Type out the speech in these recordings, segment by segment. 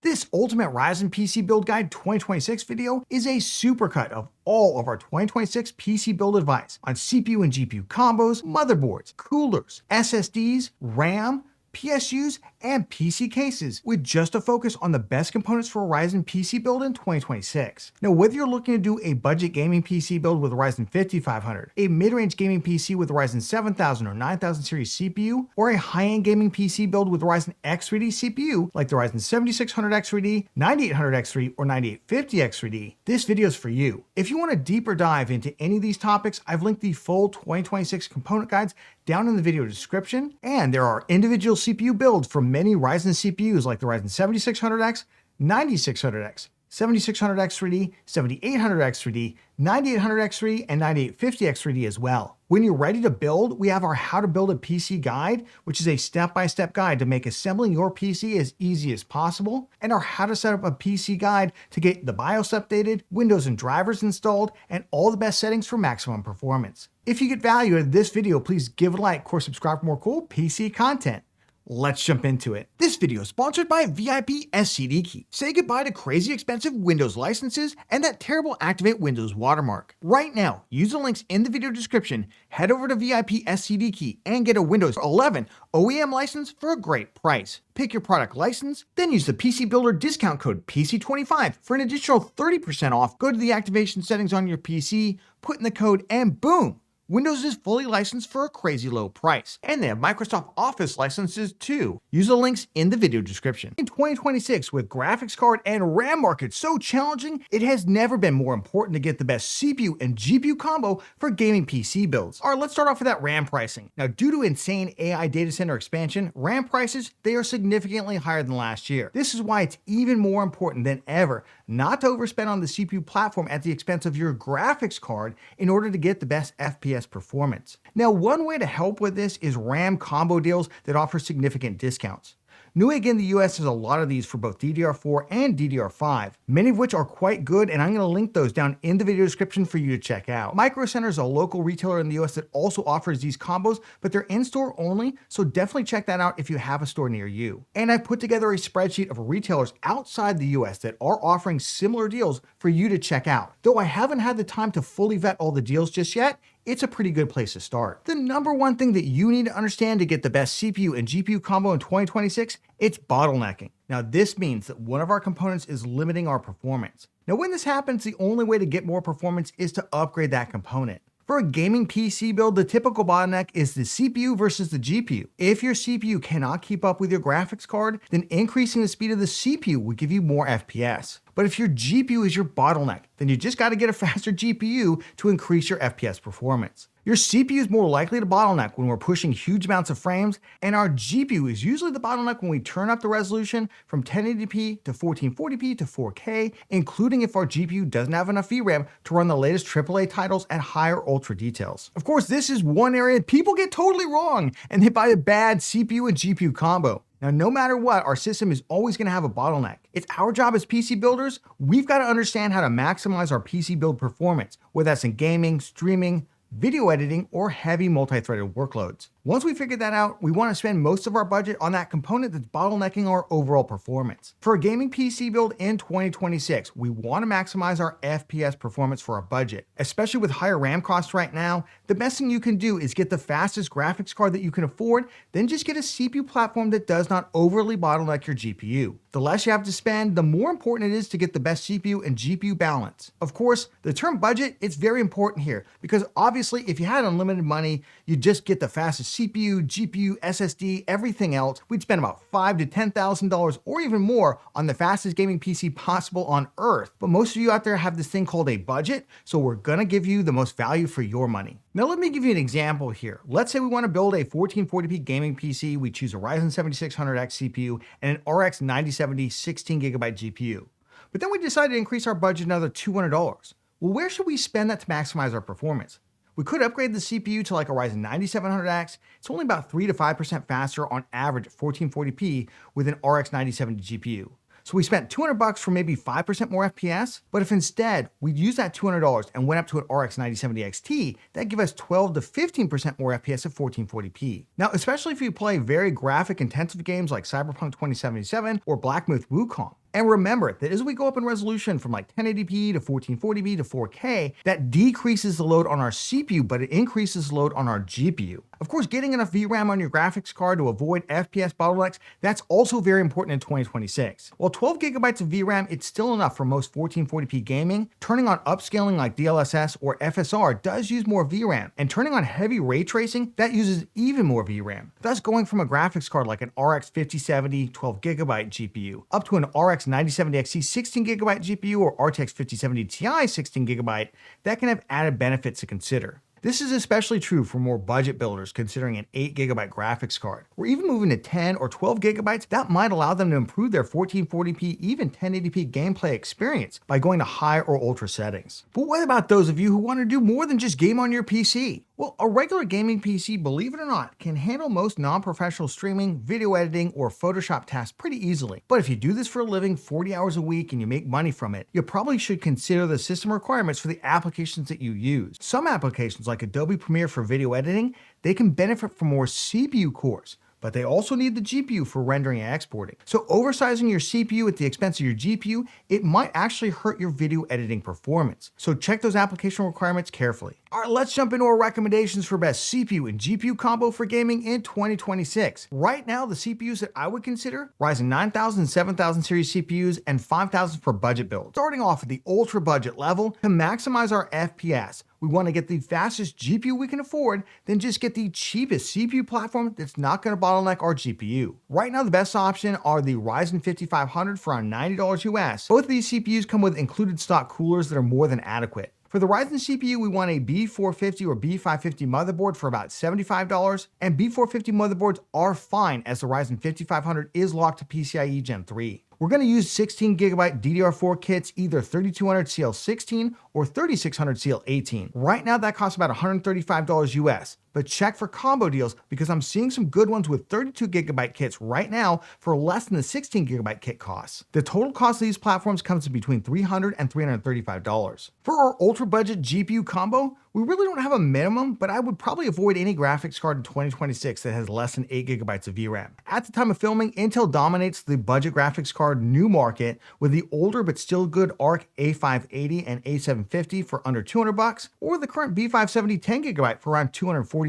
This Ultimate Ryzen PC Build Guide 2026 video is a supercut of all of our 2026 PC build advice on CPU and GPU combos, motherboards, coolers, SSDs, RAM, PSUs, and PC cases, with just a focus on the best components for a Ryzen PC build in 2026. Now, whether you're looking to do a budget gaming PC build with a Ryzen 5500, a mid-range gaming PC with a Ryzen 7000 or 9000 series CPU, or a high-end gaming PC build with a Ryzen X3D CPU like the Ryzen 7600 X3D, 9800 X3, or 9850 X3D, this video is for you. If you want a deeper dive into any of these topics, I've linked the full 2026 component guides down in the video description, and there are individual CPU builds for many Ryzen CPUs like the Ryzen 7600X, 9600X, 7600X3D, 7800X3D, 9800X3, and 9850X3D as well. When you're ready to build, we have our How to Build a PC guide, which is a step-by-step guide to make assembling your PC as easy as possible, and our How to Set Up a PC guide to get the BIOS updated, Windows and drivers installed, and all the best settings for maximum performance. If you get value out of this video, please give it a like or subscribe for more cool PC content. Let's jump into it. This video is sponsored by VIP SCD Key. Say goodbye to crazy expensive Windows licenses and that terrible Activate Windows watermark. Right now, use the links in the video description, head over to VIP SCD Key and get a Windows 11 OEM license for a great price. Pick your product license, then use the PC Builder discount code PC25 for an additional 30% off. Go to the activation settings on your PC, put in the code, and boom! Windows is fully licensed for a crazy low price, and they have Microsoft Office licenses too. Use the links in the video description. In 2026, with graphics card and RAM markets so challenging, it has never been more important to get the best CPU and GPU combo for gaming PC builds. All right, let's start off with that RAM pricing. Now, due to insane AI data center expansion, RAM prices, they are significantly higher than last year. This is why it's even more important than ever not to overspend on the CPU platform at the expense of your graphics card in order to get the best FPS performance. Now, one way to help with this is RAM combo deals that offer significant discounts. Newegg in the US has a lot of these for both DDR4 and DDR5, many of which are quite good, and I'm going to link those down in the video description for you to check out. Micro Center is a local retailer in the US that also offers these combos, but they're in-store only, so definitely check that out if you have a store near you. And I put together a spreadsheet of retailers outside the US that are offering similar deals for you to check out. Though I haven't had the time to fully vet all the deals just yet, it's a pretty good place to start. The number one thing that you need to understand to get the best CPU and GPU combo in 2026, it's bottlenecking. Now, this means that one of our components is limiting our performance. Now, when this happens, the only way to get more performance is to upgrade that component. For a gaming PC build, the typical bottleneck is the CPU versus the GPU. If your CPU cannot keep up with your graphics card, then increasing the speed of the CPU would give you more FPS. But if your GPU is your bottleneck, then you just got to get a faster GPU to increase your FPS performance. Your CPU is more likely to bottleneck when we're pushing huge amounts of frames, and our GPU is usually the bottleneck when we turn up the resolution from 1080p to 1440p to 4K, including if our GPU doesn't have enough VRAM to run the latest AAA titles at higher ultra details. Of course, this is one area people get totally wrong, and they buy a bad CPU and GPU combo. Now, no matter what, our system is always going to have a bottleneck. It's our job as PC builders. We've got to understand how to maximize our PC build performance, whether that's in gaming, streaming, video editing, or heavy multi-threaded workloads. Once we figure that out, we want to spend most of our budget on that component that's bottlenecking our overall performance. For a gaming PC build in 2026, we want to maximize our FPS performance for our budget. Especially with higher RAM costs right now, the best thing you can do is get the fastest graphics card that you can afford, then just get a CPU platform that does not overly bottleneck your GPU. The less you have to spend, the more important it is to get the best CPU and GPU balance. Of course, the term budget, it's very important here, because obviously if you had unlimited money, you'd just get the fastest CPU, GPU, SSD, everything else. We'd spend about $5,000 to $10,000 or even more on the fastest gaming PC possible on Earth. But most of you out there have this thing called a budget, so we're gonna give you the most value for your money. Now let me give you an example here. Let's say we want to build a 1440p gaming PC. We choose a Ryzen 7600X CPU and an RX 9070 16GB GPU. But then we decide to increase our budget another $200. Well, where should we spend that to maximize our performance? We could upgrade the CPU to like a Ryzen 9700X. It's only about 3 to 5% faster on average at 1440p with an RX 9070 GPU. So we spent $200 for maybe 5% more FPS, but if instead we'd use that $200 and went up to an RX 9070 XT, that'd give us 12 to 15% more FPS at 1440p. Now, especially if you play very graphic intensive games like Cyberpunk 2077 or Black Myth Wukong. And remember that as we go up in resolution from like 1080p to 1440p to 4K, that decreases the load on our CPU, but it increases the load on our GPU. Of course, getting enough VRAM on your graphics card to avoid FPS bottlenecks, that's also very important in 2026. While 12 gigabytes of VRAM, it's still enough for most 1440p gaming. Turning on upscaling like DLSS or FSR does use more VRAM, and turning on heavy ray tracing, that uses even more VRAM. Thus, going from a graphics card like an RX 5070 12GB GPU up to an RX 9070 XT 16GB GPU or RTX 5070 Ti 16GB, that can have added benefits to consider. This is especially true for more budget builders considering an 8GB graphics card. Or even moving to 10 or 12 gigabytes, that might allow them to improve their 1440p, even 1080p gameplay experience by going to high or ultra settings. But what about those of you who want to do more than just game on your PC? Well, a regular gaming PC, believe it or not, can handle most non-professional streaming, video editing, or Photoshop tasks pretty easily. But if you do this for a living 40 hours a week and you make money from it, you probably should consider the system requirements for the applications that you use. Some applications like Adobe Premiere for video editing, they can benefit from more CPU cores, but they also need the GPU for rendering and exporting. So oversizing your CPU at the expense of your GPU, it might actually hurt your video editing performance. So check those application requirements carefully. All right, let's jump into our recommendations for best CPU and GPU combo for gaming in 2026. Right now, the CPUs that I would consider, Ryzen 9000 and 7000 series CPUs and 5000 for budget builds. Starting off at the ultra budget level, to maximize our FPS, we want to get the fastest GPU we can afford, then just get the cheapest CPU platform that's not going to bottleneck our GPU. Right now, the best option are the Ryzen 5500 for around $90 US. Both of these CPUs come with included stock coolers that are more than adequate. For the Ryzen CPU, we want a B450 or B550 motherboard for about $75, and B450 motherboards are fine as the Ryzen 5500 is locked to PCIe Gen 3. We're going to use 16GB DDR4 kits, either 3200CL16 or 3600CL18. Right now, that costs about $135 US. But check for combo deals because I'm seeing some good ones with 32GB kits right now for less than the 16GB kit costs. The total cost of these platforms comes to between $300 and $335. For our ultra budget GPU combo, we really don't have a minimum, but I would probably avoid any graphics card in 2026 that has less than 8GB of VRAM. At the time of filming, Intel dominates the budget graphics card new market with the older but still good ARC A580 and A750 for under $200, or the current B570 10GB for around $240.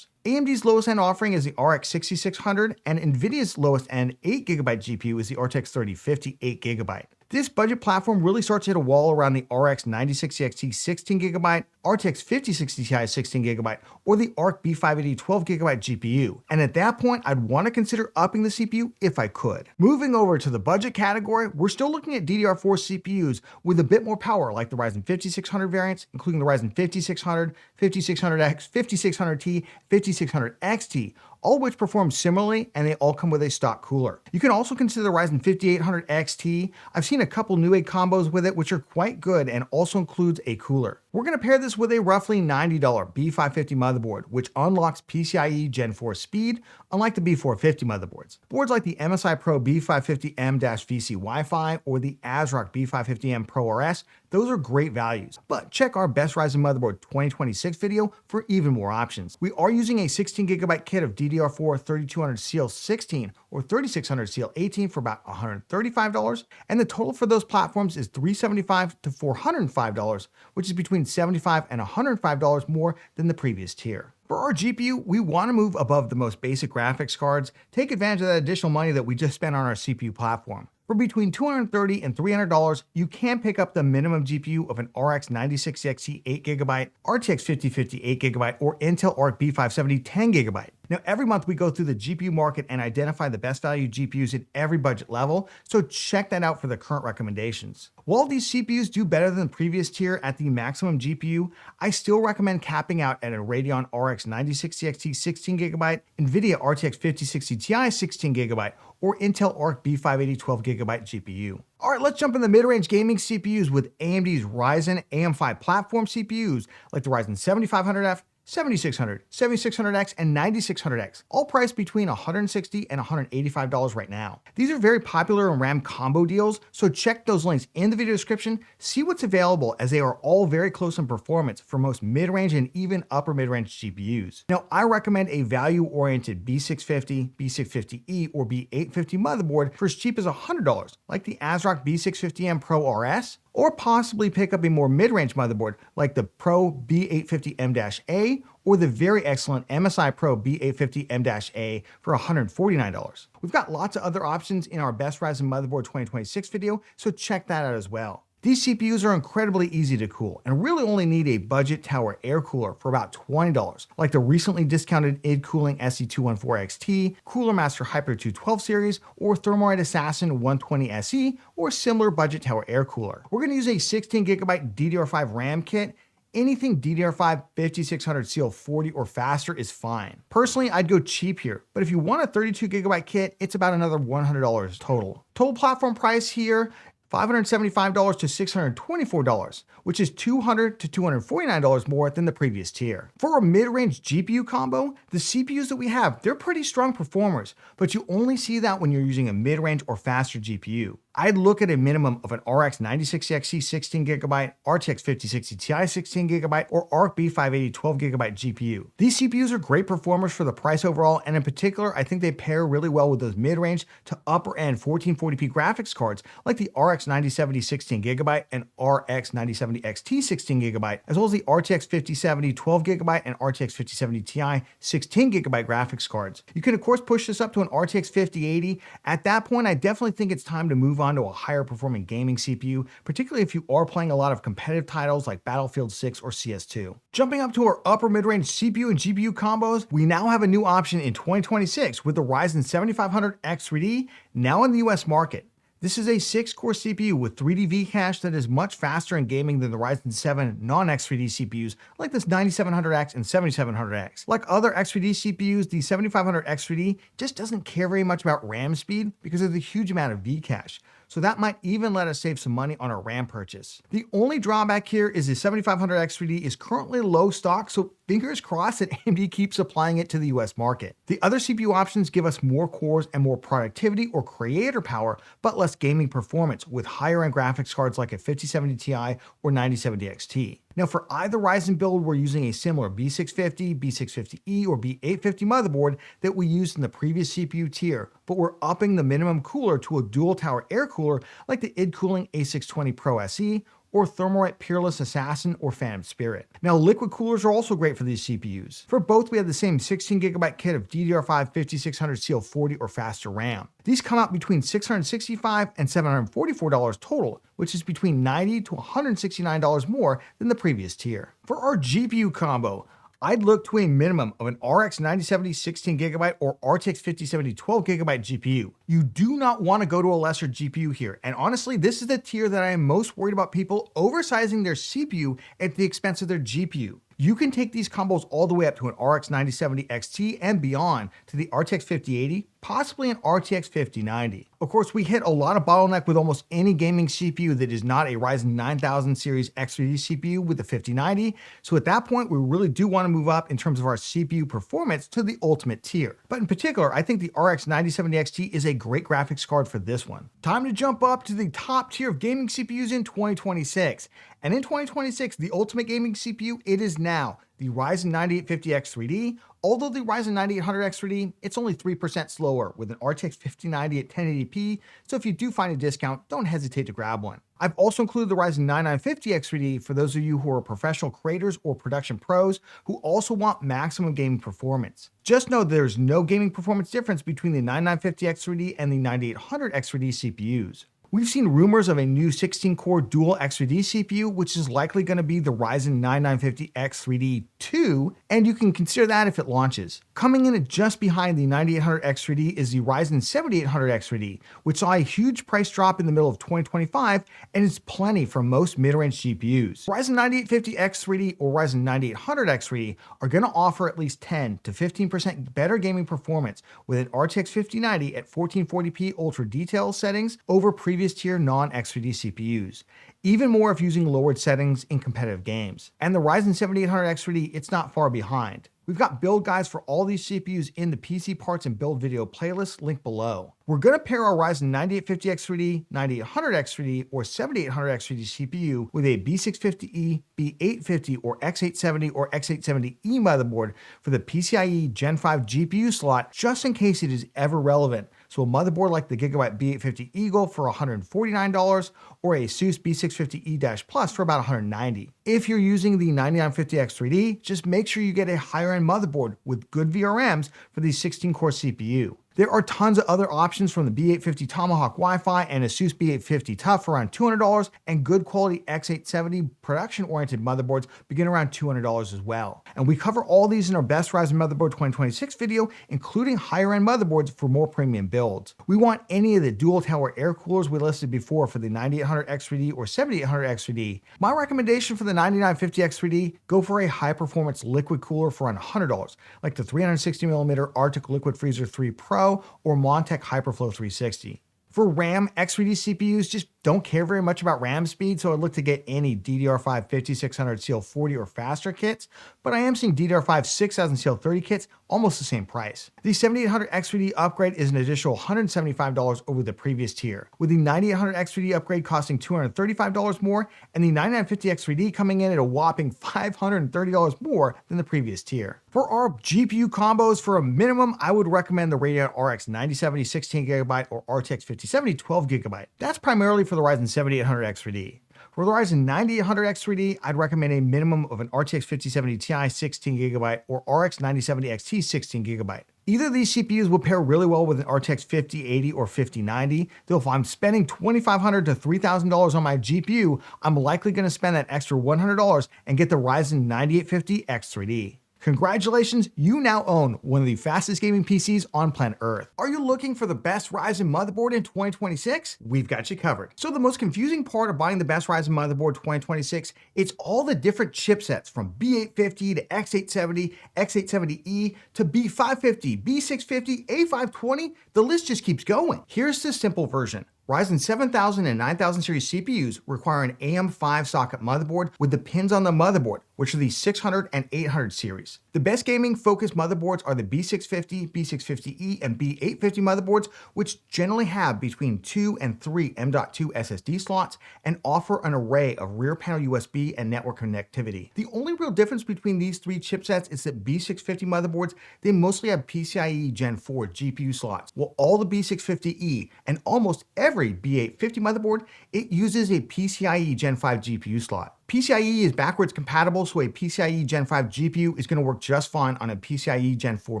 AMD's lowest end offering is the RX 6600, and NVIDIA's lowest end 8GB GPU is the RTX 3050 8GB. This budget platform really starts to hit a wall around the RX 9060 XT 16GB, RTX 5060 Ti 16GB, or the ARC B580 12GB GPU. And at that point, I'd want to consider upping the CPU if I could. Moving over to the budget category, we're still looking at DDR4 CPUs with a bit more power like the Ryzen 5600 variants, including the Ryzen 5600, 5600X, 5600T, 5600XT, all which perform similarly, and they all come with a stock cooler. You can also consider the Ryzen 5800 XT. I've seen a couple Newegg combos with it, which are quite good and also includes a cooler. We're going to pair this with a roughly $90 B550 motherboard, which unlocks PCIe Gen 4 speed, unlike the B450 motherboards. Boards like the MSI Pro B550M-VC Wi-Fi or the ASRock B550M Pro RS, those are great values. But check our Best Ryzen Motherboard 2026 video for even more options. We are using a 16GB kit of DDR4 3200CL16 or 3600CL18 for about $135, and the total for those platforms is $375 to $405, which is between $75 and $105 more than the previous tier. For our GPU, we want to move above the most basic graphics cards, take advantage of that additional money that we just spent on our CPU platform. For between $230 and $300, you can pick up the minimum GPU of an RX 9060 XT 8GB, RTX 5050 8GB, or Intel Arc B570 10GB. Now, every month we go through the GPU market and identify the best value GPUs at every budget level, so check that out for the current recommendations. While these CPUs do better than the previous tier at the maximum GPU, I still recommend capping out at a Radeon RX 9060 XT 16GB, NVIDIA RTX 5060 Ti 16GB, or Intel Arc B580 12GB GPU. All right, let's jump in the mid-range gaming CPUs with AMD's Ryzen AM5 platform CPUs like the Ryzen 7500F, 7600, 7600X, and 9600X, all priced between $160 and $185 right now. These are very popular in RAM combo deals, so check those links in the video description, see what's available as they are all very close in performance for most mid-range and even upper mid-range GPUs. Now, I recommend a value-oriented B650, B650E, or B850 motherboard for as cheap as $100, like the ASRock B650M Pro RS, or possibly pick up a more mid-range motherboard like the Pro B850M-A or the very excellent MSI Pro B850M-A for $149. We've got lots of other options in our Best Ryzen Motherboard 2026 video, so check that out as well. These CPUs are incredibly easy to cool and really only need a budget tower air cooler for about $20, like the recently discounted id Cooling SE214XT, Cooler Master Hyper 212 series, or Thermalright Assassin 120 SE, or similar budget tower air cooler. We're going to use a 16GB DDR5 RAM kit. Anything DDR5 5600CL40 or faster is fine. Personally, I'd go cheap here, but if you want a 32GB kit, it's about another $100 total. Total platform price here, $575 to $624, which is $200 to $249 more than the previous tier. For a mid-range GPU combo, the CPUs that we have, they're pretty strong performers, but you only see that when you're using a mid-range or faster GPU. I'd look at a minimum of an RX 9060 XT 16GB, RTX 5060 Ti 16GB, or ARC B580 12GB GPU. These CPUs are great performers for the price overall, and in particular, I think they pair really well with those mid-range to upper-end 1440p graphics cards like the RX 9070 16GB and RX 9070 XT 16GB, as well as the RTX 5070 12GB and RTX 5070 Ti 16GB graphics cards. You can of course push this up to an RTX 5080. At that point, I definitely think it's time to move on to a higher performing gaming CPU, particularly if you are playing a lot of competitive titles like Battlefield 6 or CS2. Jumping up to our upper mid-range CPU and GPU combos, we now have a new option in 2026 with the Ryzen 7500 X3D now in the US market. This is a 6-core CPU with 3D V-Cache that is much faster in gaming than the Ryzen 7 non-X3D CPUs like this 9700X and 7700X. Like other X3D CPUs, the 7500 X3D just doesn't care very much about RAM speed because of the huge amount of V-Cache. So that might even let us save some money on our RAM purchase. The only drawback here is the 7500 X3D is currently low stock, so fingers crossed that AMD keeps supplying it to the US market. The other CPU options give us more cores and more productivity or creator power, but less gaming performance with higher end graphics cards like a 5070 Ti or 9070 XT. Now for either Ryzen build, we're using a similar B650, B650E, or B850 motherboard that we used in the previous CPU tier, but we're upping the minimum cooler to a dual tower air cooler like the id Cooling A620 Pro SE, or Thermalright Peerless Assassin or Phantom Spirit. Now, liquid coolers are also great for these CPUs. For both, we have the same 16GB kit of DDR5 5600CL40 or faster RAM. These come out between $665 and $744 total, which is between $90 to $169 more than the previous tier. For our GPU combo, I'd look to a minimum of an RX 9070 16GB or RTX 5070 12GB GPU. You do not want to go to a lesser GPU here, and honestly, this is the tier that I am most worried about people oversizing their CPU at the expense of their GPU. You can take these combos all the way up to an RX 9070 XT and beyond to the RTX 5080, possibly an RTX 5090. Of course, we hit a lot of bottleneck with almost any gaming CPU that is not a Ryzen 9000 series X3D CPU with the 5090, so at that point, we really do want to move up in terms of our CPU performance to the ultimate tier. But in particular, I think the RX 9070 XT is a great graphics card for this one. Time to jump up to the top tier of gaming CPUs in 2026. And in 2026, the ultimate gaming CPU, it is now the Ryzen 9850 X3D. Although the Ryzen 9800 X3D, it's only 3% slower with an RTX 5090 at 1080p, so if you do find a discount, don't hesitate to grab one. I've also included the Ryzen 9950 X3D for those of you who are professional creators or production pros who also want maximum gaming performance. Just know there's no gaming performance difference between the 9950 X3D and the 9800 X3D CPUs. We've seen rumors of a new 16-core dual X3D CPU, which is likely going to be the Ryzen 9950 X3D 2, and you can consider that if it launches. Coming in at just behind the 9800 X3D is the Ryzen 7800 X3D, which saw a huge price drop in the middle of 2025, and is plenty for most mid-range GPUs. Ryzen 9850 X3D or Ryzen 9800 X3D are going to offer at least 10 to 15% better gaming performance with an RTX 5090 at 1440p ultra detail settings over previous previous tier non-X3D CPUs. Even more if using lowered settings in competitive games. And the Ryzen 7800 X3D, it's not far behind. We've got build guides for all these CPUs in the PC parts and build video playlist linked below. We're going to pair our Ryzen 9850 X3D, 9800 X3D, or 7800 X3D CPU with a B650E, B850, or X870 or X870E motherboard for the PCIe Gen 5 GPU slot, just in case it is ever relevant. So a motherboard like the Gigabyte B850 Eagle for $149 or a ASUS B650E Plus for about $190. If you're using the 9950 X3D, just make sure you get a higher end motherboard with good VRMs for the 16-core CPU. There are tons of other options from the B850 Tomahawk Wi-Fi and ASUS B850 TUF for around $200, and good quality X870 production-oriented motherboards begin around $200 as well. And we cover all these in our Best Ryzen Motherboard 2026 video, including higher-end motherboards for more premium builds. We want any of the dual tower air coolers we listed before for the 9800 X3D or 7800 X3D. My recommendation for the 9950 X3D, go for a high-performance liquid cooler for around $100, like the 360mm Arctic Liquid Freezer 3 Pro or Montech Hyperflow 360. For RAM, X3D CPUs just don't care very much about RAM speed, so I'd look to get any DDR5 5600 CL40 or faster kits, but I am seeing DDR5 6000 CL30 kits almost the same price. The 7800 X3D upgrade is an additional $175 over the previous tier, with the 9800 X3D upgrade costing $235 more, and the 9950 X3D coming in at a whopping $530 more than the previous tier. For our GPU combos, for a minimum, I would recommend the Radeon RX 9070 16GB or RTX 5070 12GB. That's primarily for the Ryzen 7800 X3D. For the Ryzen 9800 X3D, I'd recommend a minimum of an RTX 5070 Ti 16GB or RX 9070 XT 16GB. Either of these CPUs will pair really well with an RTX 5080 or 5090, though if I'm spending $2,500 to $3,000 on my GPU, I'm likely going to spend that extra $100 and get the Ryzen 9850 X3D. Congratulations, you now own one of the fastest gaming PCs on planet Earth. Are you looking for the best Ryzen motherboard in 2026? We've got you covered. So the most confusing part of buying the best Ryzen motherboard 2026, it's all the different chipsets from B850 to X870, X870E to B550, B650, A520, the list just keeps going. Here's the simple version. Ryzen 7000 and 9000 series CPUs require an AM5 socket motherboard with the pins on the motherboard, which are the 600 and 800 series. The best gaming focused motherboards are the B650, B650E, and B850 motherboards, which generally have between 2 and 3 M.2 SSD slots and offer an array of rear panel USB and network connectivity. The only real difference between these three chipsets is that B650 motherboards, they mostly have PCIe Gen 4 GPU slots, while all the B650E and almost every B850 motherboard, it uses a PCIe Gen 5 GPU slot. PCIe is backwards compatible, so a PCIe Gen 5 GPU is going to work just fine on a PCIe Gen 4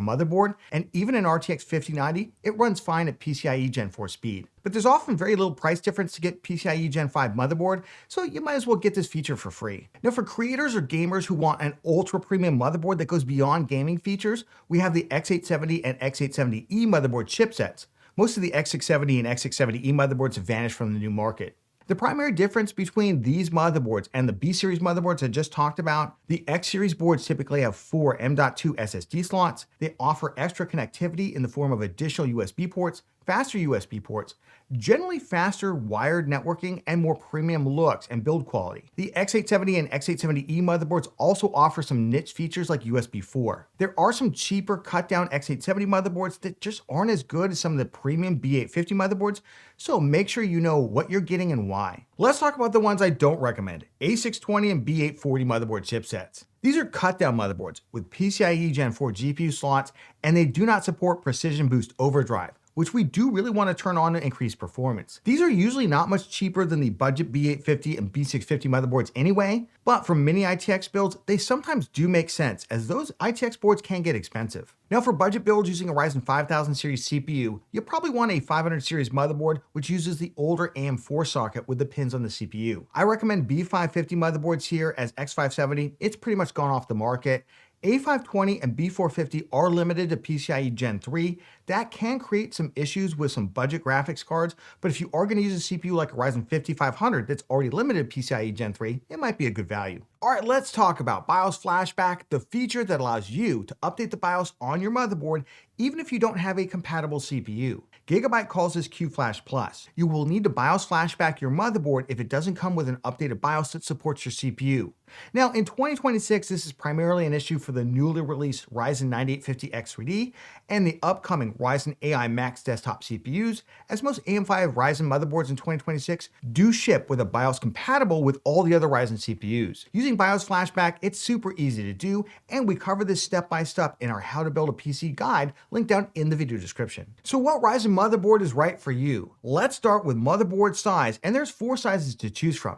motherboard, and even an RTX 5090, it runs fine at PCIe Gen 4 speed. But there's often very little price difference to get PCIe Gen 5 motherboard, so you might as well get this feature for free. Now for creators or gamers who want an ultra premium motherboard that goes beyond gaming features, we have the X870 and X870E motherboard chipsets. Most of the X670 and X670E motherboards have vanished from the new market. The primary difference between these motherboards and the B-series motherboards I just talked about, the X-series boards typically have 4 M.2 SSD slots. They offer extra connectivity in the form of additional USB ports, faster USB ports, generally faster wired networking, and more premium looks and build quality. The X870 and X870E motherboards also offer some niche features like USB 4. There are some cheaper cut-down X870 motherboards that just aren't as good as some of the premium B850 motherboards, so make sure you know what you're getting and why. Let's talk about the ones I don't recommend, A620 and B840 motherboard chipsets. These are cut-down motherboards with PCIe Gen 4 GPU slots, and they do not support Precision Boost Overdrive, which we do really want to turn on to increase performance. These are usually not much cheaper than the budget B850 and B650 motherboards anyway, but for mini ITX builds, they sometimes do make sense as those ITX boards can get expensive. Now for budget builds using a Ryzen 5000 series CPU, you probably want a 500 series motherboard which uses the older AM4 socket with the pins on the CPU. I recommend B550 motherboards here as X570, it's pretty much gone off the market. A520 and B450 are limited to PCIe Gen 3. That can create some issues with some budget graphics cards, but if you are going to use a CPU like a Ryzen 5500 that's already limited to PCIe Gen 3, it might be a good value. All right, let's talk about BIOS Flashback, the feature that allows you to update the BIOS on your motherboard even if you don't have a compatible CPU. Gigabyte calls this QFlash Plus. You will need to BIOS flashback your motherboard if it doesn't come with an updated BIOS that supports your CPU. Now, in 2026, this is primarily an issue for the newly released Ryzen 9850 X3D and the upcoming Ryzen AI Max desktop CPUs, as most AM5 Ryzen motherboards in 2026 do ship with a BIOS compatible with all the other Ryzen CPUs. Using BIOS flashback, it's super easy to do, and we cover this step by step in our How to Build a PC guide linked down in the video description. So what Ryzen motherboard is right for you? Let's start with motherboard size, and there's 4 sizes to choose from.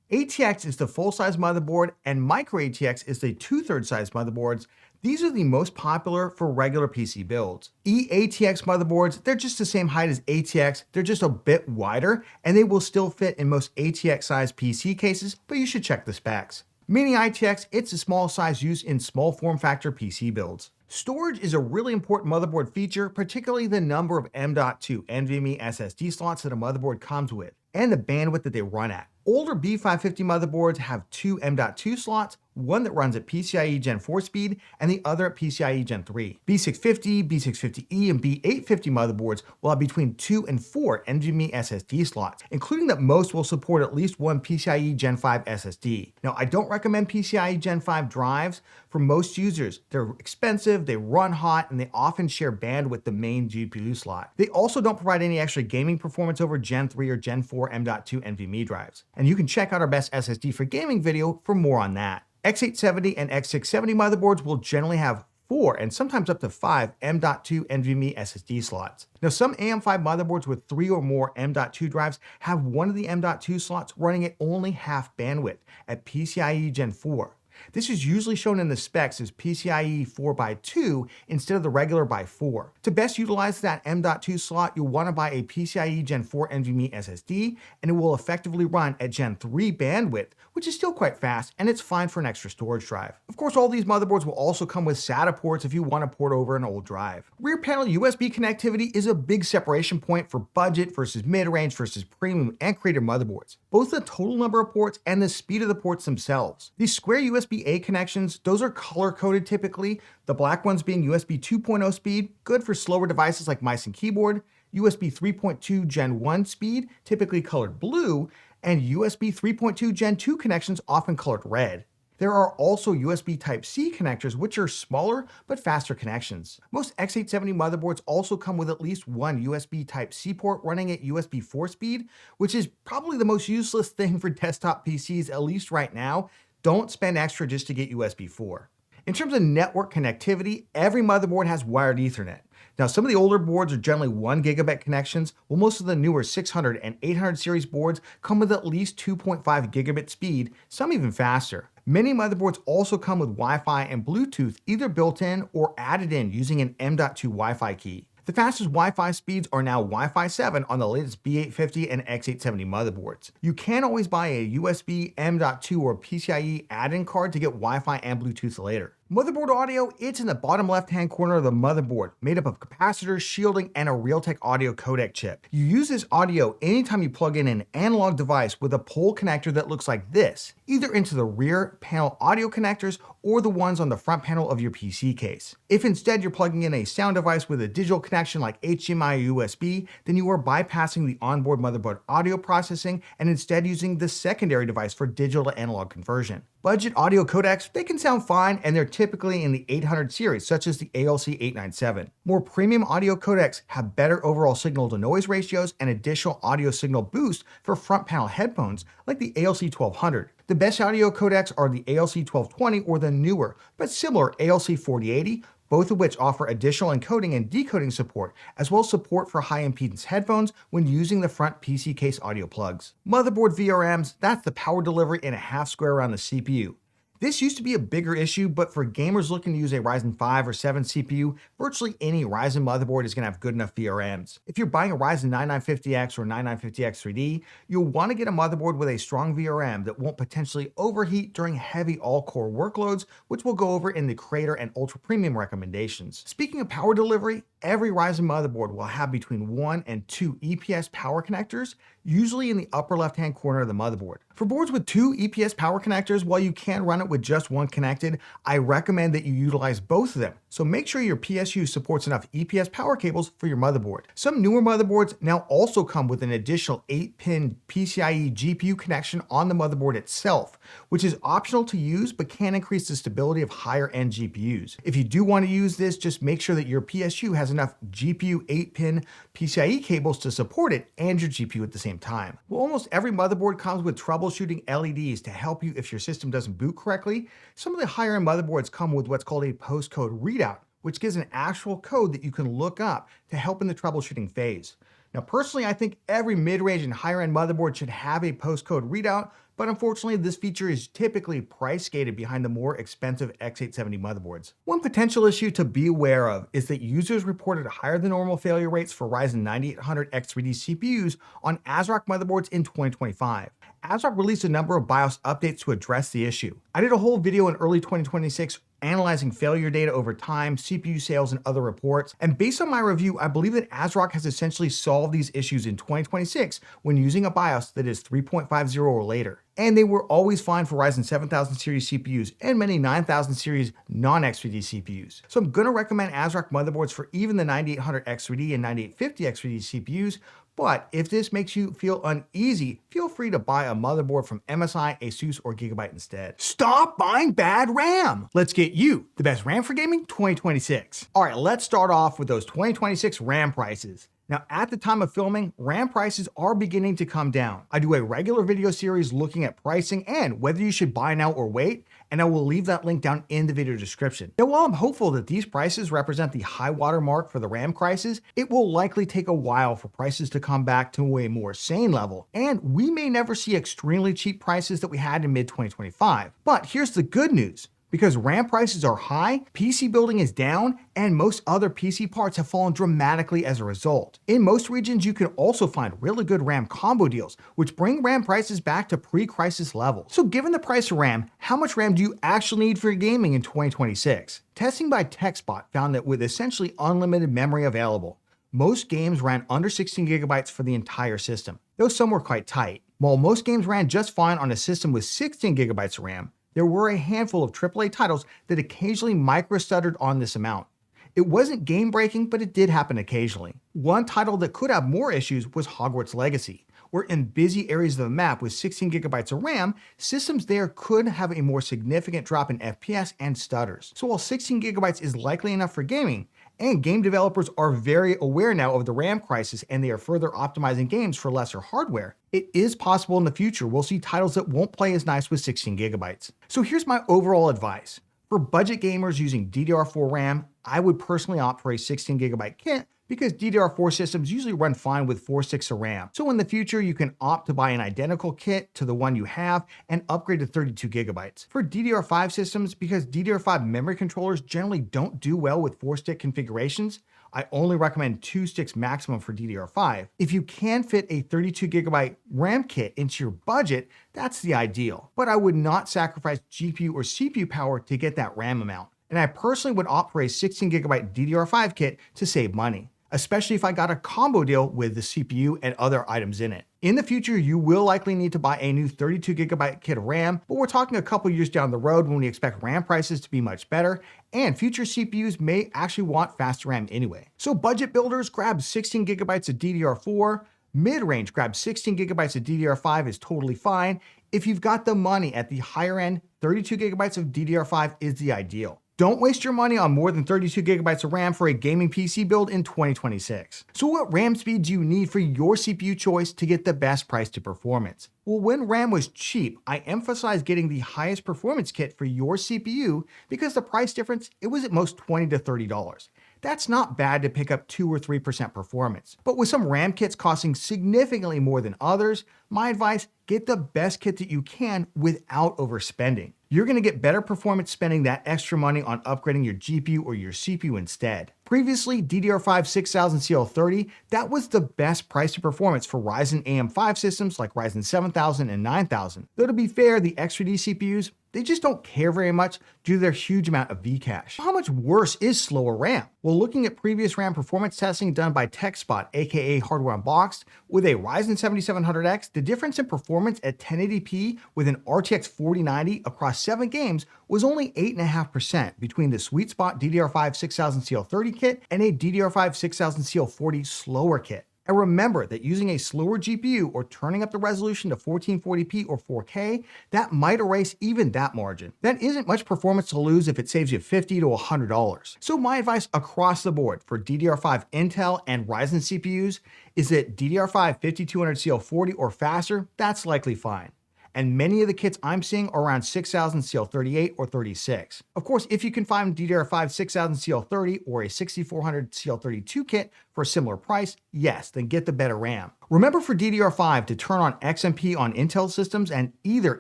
ATX is the full-size motherboard, and Micro ATX is the 2/3 size motherboards. These are the most popular for regular PC builds. eATX motherboards, they're just the same height as ATX, they're just a bit wider, and they will still fit in most ATX-sized PC cases, but you should check the specs. Mini ITX, it's a small size used in small form factor PC builds. Storage is a really important motherboard feature, particularly the number of M.2 NVMe SSD slots that a motherboard comes with, and the bandwidth that they run at. Older B550 motherboards have 2 M.2 slots, one that runs at PCIe Gen 4 speed and the other at PCIe Gen 3. B650, B650E, and B850 motherboards will have between 2 and 4 NVMe SSD slots, including that most will support at least one PCIe Gen 5 SSD. Now, I don't recommend PCIe Gen 5 drives for most users. They're expensive, they run hot, and they often share bandwidth with the main GPU slot. They also don't provide any extra gaming performance over Gen 3 or Gen 4 M.2 NVMe drives. And you can check out our best SSD for gaming video for more on that. X870 and X670 motherboards will generally have 4 and sometimes up to 5 M.2 NVMe SSD slots. Now, some AM5 motherboards with 3 or more M.2 drives have one of the M.2 slots running at only half bandwidth at PCIe Gen 4. This is usually shown in the specs as PCIe 4x2 instead of the regular by 4. To best utilize that M.2 slot, you'll want to buy a PCIe Gen 4 NVMe SSD, and it will effectively run at Gen 3 bandwidth, which is still quite fast, and it's fine for an extra storage drive. Of course, all these motherboards will also come with SATA ports if you want to port over an old drive. Rear panel USB connectivity is a big separation point for budget versus mid-range versus premium and creator motherboards. Both the total number of ports and the speed of the ports themselves. These square USB-A connections, those are color-coded typically, the black ones being USB 2.0 speed, good for slower devices like mice and keyboard, USB 3.2 Gen 1 speed, typically colored blue, and USB 3.2 Gen 2 connections often colored red. There are also USB Type-C connectors, which are smaller but faster connections. Most X870 motherboards also come with at least one USB Type-C port running at USB 4 speed, which is probably the most useless thing for desktop PCs, at least right now. Don't spend extra just to get USB 4. In terms of network connectivity, every motherboard has wired Ethernet. Now, some of the older boards are generally 1 gigabit connections, while most of the newer 600 and 800 series boards come with at least 2.5 gigabit speed, some even faster. Many motherboards also come with Wi-Fi and Bluetooth either built in or added in using an M.2 Wi-Fi key. The fastest Wi-Fi speeds are now Wi-Fi 7 on the latest B850 and X870 motherboards. You can always buy a USB M.2 or PCIe add-in card to get Wi-Fi and Bluetooth later. Motherboard audio, it's in the bottom left-hand corner of the motherboard, made up of capacitors, shielding, and a Realtek audio codec chip. You use this audio anytime you plug in an analog device with a pole connector that looks like this, either into the rear panel audio connectors or the ones on the front panel of your PC case. If instead you're plugging in a sound device with a digital connection like HDMI or USB, then you are bypassing the onboard motherboard audio processing and instead using the secondary device for digital to analog conversion. Budget audio codecs, they can sound fine, and they're typically in the 800 series, such as the ALC897. More premium audio codecs have better overall signal-to-noise ratios and additional audio signal boost for front panel headphones, like the ALC1200. The best audio codecs are the ALC1220 or the newer, but similar ALC4080, both of which offer additional encoding and decoding support, as well as support for high-impedance headphones when using the front PC case audio plugs. Motherboard VRMs, that's the power delivery in a half square around the CPU. This used to be a bigger issue, but for gamers looking to use a Ryzen 5 or 7 CPU, virtually any Ryzen motherboard is going to have good enough VRMs. If you're buying a Ryzen 9950X or 9950 X3D, you'll want to get a motherboard with a strong VRM that won't potentially overheat during heavy all-core workloads, which we'll go over in the Creator and Ultra Premium recommendations. Speaking of power delivery, every Ryzen motherboard will have between 1 and 2 EPS power connectors, usually in the upper left-hand corner of the motherboard. For boards with 2 EPS power connectors, while you can run it with just one connected, I recommend that you utilize both of them so make sure your PSU supports enough EPS power cables for your motherboard. Some newer motherboards now also come with an additional 8-pin PCIe GPU connection on the motherboard itself, which is optional to use but can increase the stability of higher-end GPUs. If you do want to use this, just make sure that your PSU has enough GPU 8-pin PCIe cables to support it and your GPU at the same time. Well, almost every motherboard comes with troubleshooting LEDs to help you if your system doesn't boot correctly. Some of the higher-end motherboards come with what's called a postcode readout, which gives an actual code that you can look up to help in the troubleshooting phase. Now, personally, I think every mid-range and higher-end motherboard should have a postcode readout, but unfortunately, this feature is typically price gated behind the more expensive X870 motherboards. One potential issue to be aware of is that users reported higher than normal failure rates for Ryzen 9800 X3D CPUs on ASRock motherboards in 2025. ASRock released a number of BIOS updates to address the issue. I did a whole video in early 2026 analyzing failure data over time, CPU sales, and other reports. And based on my review, I believe that ASRock has essentially solved these issues in 2026 when using a BIOS that is 3.50 or later. And they were always fine for Ryzen 7000 series CPUs and many 9000 series non-X3D CPUs. So I'm gonna recommend ASRock motherboards for even the 9800 X3D and 9850 X3D CPUs. But if this makes you feel uneasy, feel free to buy a motherboard from MSI, ASUS, or Gigabyte instead. Stop buying bad RAM! Let's get you the best RAM for gaming 2026. All right, let's start off with those 2026 RAM prices. Now, at the time of filming, RAM prices are beginning to come down. I do a regular video series looking at pricing and whether you should buy now or wait, and I will leave that link down in the video description. Now, while I'm hopeful that these prices represent the high water mark for the RAM crisis, it will likely take a while for prices to come back to a more sane level, and we may never see extremely cheap prices that we had in mid-2025. But here's the good news. Because RAM prices are high, PC building is down, and most other PC parts have fallen dramatically as a result. In most regions, you can also find really good RAM combo deals, which bring RAM prices back to pre-crisis levels. So given the price of RAM, how much RAM do you actually need for your gaming in 2026? Testing by TechSpot found that with essentially unlimited memory available, most games ran under 16 gigabytes for the entire system, though some were quite tight. While most games ran just fine on a system with 16 gigabytes of RAM, there were a handful of AAA titles that occasionally micro-stuttered on this amount. It wasn't game-breaking, but it did happen occasionally. One title that could have more issues was Hogwarts Legacy, where in busy areas of the map with 16 gigabytes of RAM, systems there could have a more significant drop in FPS and stutters. So while 16 gigabytes is likely enough for gaming, and game developers are very aware now of the RAM crisis and they are further optimizing games for lesser hardware, it is possible in the future we'll see titles that won't play as nice with 16 gigabytes. So here's my overall advice. For budget gamers using DDR4 RAM, I would personally opt for a 16 gigabyte kit because DDR4 systems usually run fine with 4 sticks of RAM. So in the future, you can opt to buy an identical kit to the one you have and upgrade to 32 gigabytes. For DDR5 systems, because DDR5 memory controllers generally don't do well with 4-stick configurations, I only recommend 2 sticks maximum for DDR5. If you can fit a 32 gigabyte RAM kit into your budget, that's the ideal. But I would not sacrifice GPU or CPU power to get that RAM amount. And I personally would opt for a 16 gigabyte DDR5 kit to save money, especially if I got a combo deal with the CPU and other items in it. In the future, you will likely need to buy a new 32 gigabyte kit of RAM, but we're talking a couple years down the road when we expect RAM prices to be much better, and future CPUs may actually want faster RAM anyway. So budget builders, grab 16 gigabytes of DDR4, mid-range, grab 16 gigabytes of DDR5 is totally fine. If you've got the money at the higher end, 32 gigabytes of DDR5 is the ideal. Don't waste your money on more than 32 gigabytes of RAM for a gaming PC build in 2026. So what RAM speed do you need for your CPU choice to get the best price to performance? Well, when RAM was cheap, I emphasized getting the highest performance kit for your CPU because the price difference, it was at most $20 to $30. That's not bad to pick up 2 or 3% performance. But with some RAM kits costing significantly more than others, my advice, get the best kit that you can without overspending. You're going to get better performance spending that extra money on upgrading your GPU or your CPU instead. Previously, DDR5 6000 CL30, that was the best price to performance for Ryzen AM5 systems like Ryzen 7000 and 9000. Though to be fair, the X3D CPUs, they just don't care very much due to their huge amount of Vcache. How much worse is slower RAM? Well, looking at previous RAM performance testing done by TechSpot, aka Hardware Unboxed, with a Ryzen 7700X, the difference in performance at 1080p with an RTX 4090 across 7 games was only 8.5% between the sweet spot DDR5 6000 CL30 kit and a DDR5 6000 CL40 slower kit. And remember that using a slower GPU or turning up the resolution to 1440p or 4K, that might erase even that margin. That isn't much performance to lose if it saves you $50 to $100. So my advice across the board for DDR5 Intel and Ryzen CPUs is that DDR5 5200 CL40 or faster, that's likely fine. And many of the kits I'm seeing are around 6000 CL38 or 36. Of course, if you can find DDR5 6000 CL30 or a 6400 CL32 kit for a similar price, yes, then get the better RAM. Remember for DDR5 to turn on XMP on Intel systems and either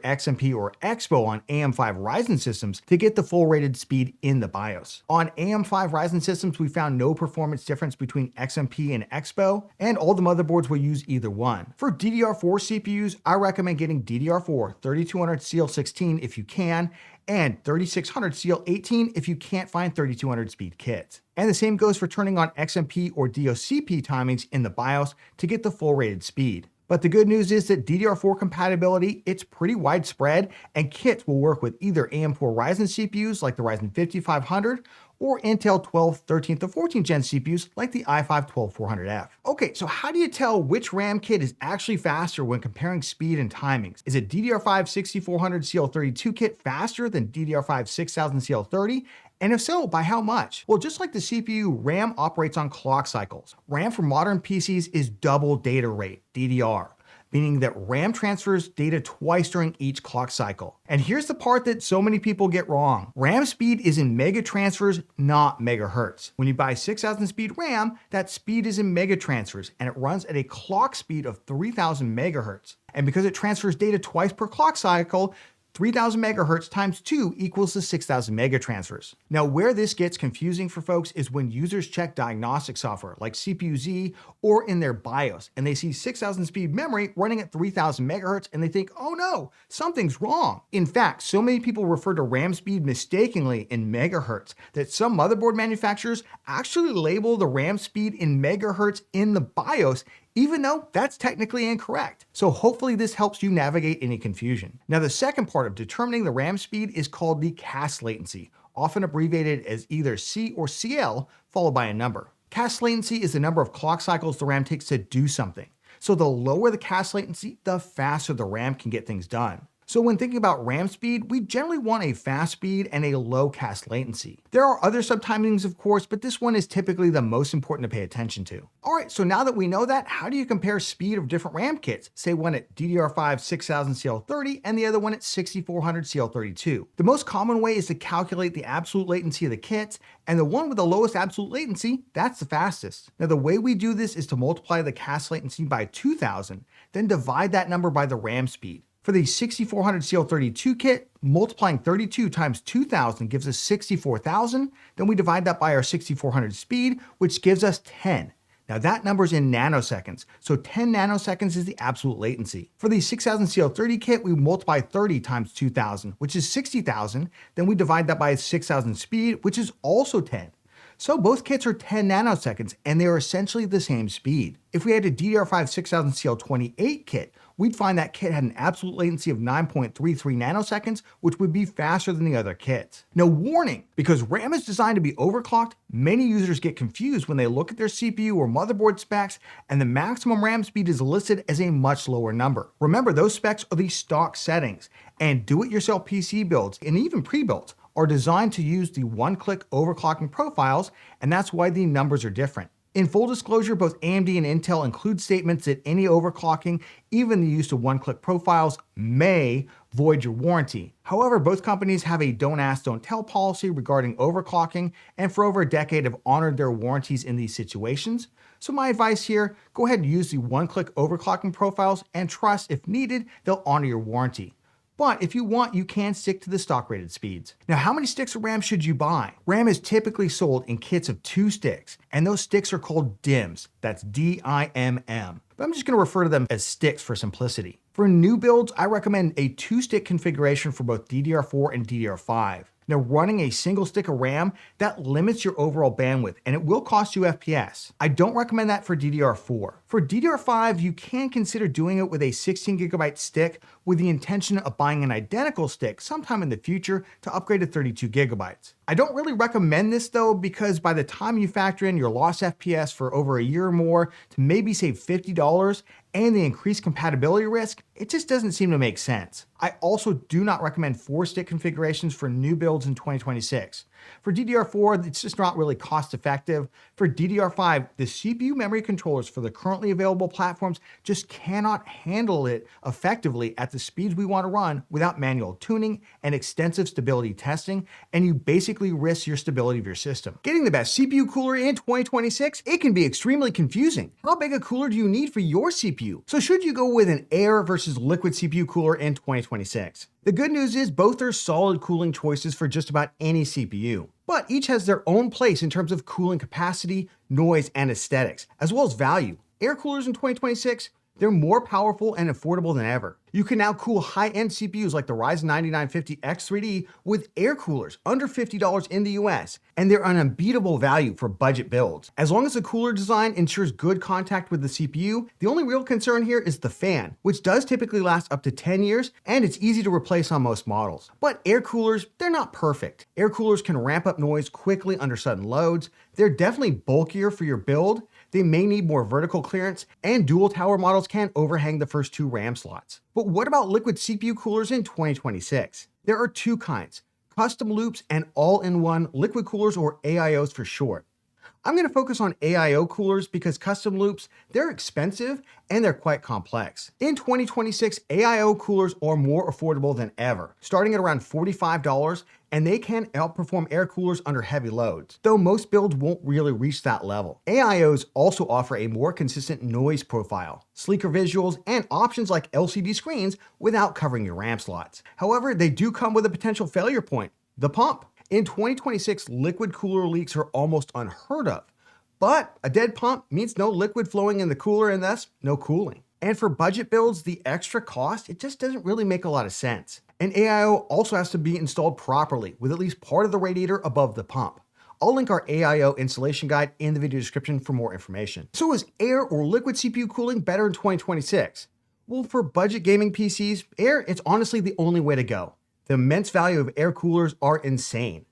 XMP or EXPO on AM5 Ryzen systems to get the full rated speed in the BIOS. On AM5 Ryzen systems, we found no performance difference between XMP and EXPO, and all the motherboards will use either one. For DDR4 CPUs, I recommend getting DDR4 3200 CL16 if you can, and 3600 CL18 if you can't find 3200 speed kits. And the same goes for turning on XMP or DOCP timings in the BIOS to get the full rated speed. But the good news is that DDR4 compatibility, it's pretty widespread, and kits will work with either AM4 Ryzen CPUs like the Ryzen 5500 or Intel 12, 13th, to 14th gen CPUs like the i5-12400F. Okay, so how do you tell which RAM kit is actually faster when comparing speed and timings? Is a DDR5 6400 CL32 kit faster than DDR5 6000 CL30? And if so, by how much? Well, just like the CPU, RAM operates on clock cycles. RAM for modern PCs is double data rate, DDR, meaning that RAM transfers data twice during each clock cycle. And here's the part that so many people get wrong. RAM speed is in mega transfers, not megahertz. When you buy 6000 speed RAM, that speed is in mega transfers, and it runs at a clock speed of 3000 megahertz. And because it transfers data twice per clock cycle, 3000 megahertz times 2 equals the 6000 megatransfers. Now, where this gets confusing for folks is when users check diagnostic software like CPU-Z or in their BIOS, and they see 6000 speed memory running at 3000 megahertz, and they think, oh no, something's wrong. In fact, so many people refer to RAM speed mistakenly in megahertz that some motherboard manufacturers actually label the RAM speed in megahertz in the BIOS, even though that's technically incorrect. So hopefully this helps you navigate any confusion. Now, the second part of determining the RAM speed is called the CAS latency, often abbreviated as either C or CL, followed by a number. CAS latency is the number of clock cycles the RAM takes to do something. So the lower the CAS latency, the faster the RAM can get things done. So when thinking about RAM speed, we generally want a fast speed and a low CAS latency. There are other subtimings, of course, but this one is typically the most important to pay attention to. All right, so now that we know that, how do you compare speed of different RAM kits? Say one at DDR5 6000 CL30 and the other one at 6400 CL32. The most common way is to calculate the absolute latency of the kits, and the one with the lowest absolute latency, that's the fastest. Now, the way we do this is to multiply the CAS latency by 2000, then divide that number by the RAM speed. For the 6400 CL32 kit, multiplying 32 times 2000 gives us 64,000. Then we divide that by our 6400 speed, which gives us 10. Now that number's in nanoseconds, so 10 nanoseconds is the absolute latency. For the 6000 CL30 kit, we multiply 30 times 2000, which is 60,000. Then we divide that by 6000 speed, which is also 10. So both kits are 10 nanoseconds, and they are essentially the same speed. If we had a DDR5 6000 CL28 kit, we'd find that kit had an absolute latency of 9.33 nanoseconds, which would be faster than the other kits. Now, warning, because RAM is designed to be overclocked, many users get confused when they look at their CPU or motherboard specs, and the maximum RAM speed is listed as a much lower number. Remember, those specs are the stock settings, and do-it-yourself PC builds, and even pre-builds, are designed to use the one-click overclocking profiles, and that's why the numbers are different. In full disclosure, both AMD and Intel include statements that any overclocking, even the use of one-click profiles, may void your warranty. However, both companies have a don't ask, don't tell policy regarding overclocking, and for over a decade have honored their warranties in these situations. So my advice here, go ahead and use the one-click overclocking profiles, and trust if needed, they'll honor your warranty. But if you want, you can stick to the stock rated speeds. Now, how many sticks of RAM should you buy? RAM is typically sold in kits of 2 sticks, and those sticks are called DIMMs. That's D-I-M-M. But I'm just going to refer to them as sticks for simplicity. For new builds, I recommend a 2-stick configuration for both DDR4 and DDR5. Now, running a single stick of RAM, that limits your overall bandwidth and it will cost you FPS. I don't recommend that for DDR4. For DDR5, you can consider doing it with a 16GB stick with the intention of buying an identical stick sometime in the future to upgrade to 32GB. I don't really recommend this though, because by the time you factor in your lost FPS for over a year or more to maybe save $50 and the increased compatibility risk, it just doesn't seem to make sense. I also do not recommend 4-stick configurations for new builds in 2026. For DDR4, it's just not really cost effective. For DDR5, the CPU memory controllers for the currently available platforms just cannot handle it effectively at the speeds we want to run without manual tuning and extensive stability testing, and you basically risk your stability of your system. Getting the best CPU cooler in 2026, it can be extremely confusing. How big a cooler do you need for your CPU? So should you go with an air versus liquid CPU cooler in 2026? The good news is both are solid cooling choices for just about any CPU, but each has their own place in terms of cooling capacity, noise, and aesthetics, as well as value. Air coolers in 2026, they're more powerful and affordable than ever. You can now cool high-end CPUs like the Ryzen 9950 X3D with air coolers under $50 in the US, and they're an unbeatable value for budget builds. As long as the cooler design ensures good contact with the CPU, the only real concern here is the fan, which does typically last up to 10 years, and it's easy to replace on most models. But air coolers, they're not perfect. Air coolers can ramp up noise quickly under sudden loads. They're definitely bulkier for your build. They may need more vertical clearance, and dual tower models can overhang the first 2 RAM slots. But what about liquid CPU coolers in 2026? There are 2 kinds: custom loops and all-in-one liquid coolers, or AIOs for short. I'm going to focus on AIO coolers because custom loops, they're expensive and they're quite complex. In 2026, AIO coolers are more affordable than ever, starting at around $45, and they can outperform air coolers under heavy loads, though most builds won't really reach that level. AIOs also offer a more consistent noise profile, sleeker visuals, and options like LCD screens without covering your RAM slots. However, they do come with a potential failure point: the pump. In 2026, liquid cooler leaks are almost unheard of, but a dead pump means no liquid flowing in the cooler and thus no cooling. And for budget builds, the extra cost, it just doesn't really make a lot of sense. An AIO also has to be installed properly with at least part of the radiator above the pump. I'll link our AIO installation guide in the video description for more information. So is air or liquid CPU cooling better in 2026? Well, for budget gaming PCs, air, it's honestly the only way to go. The immense value of air coolers are insane.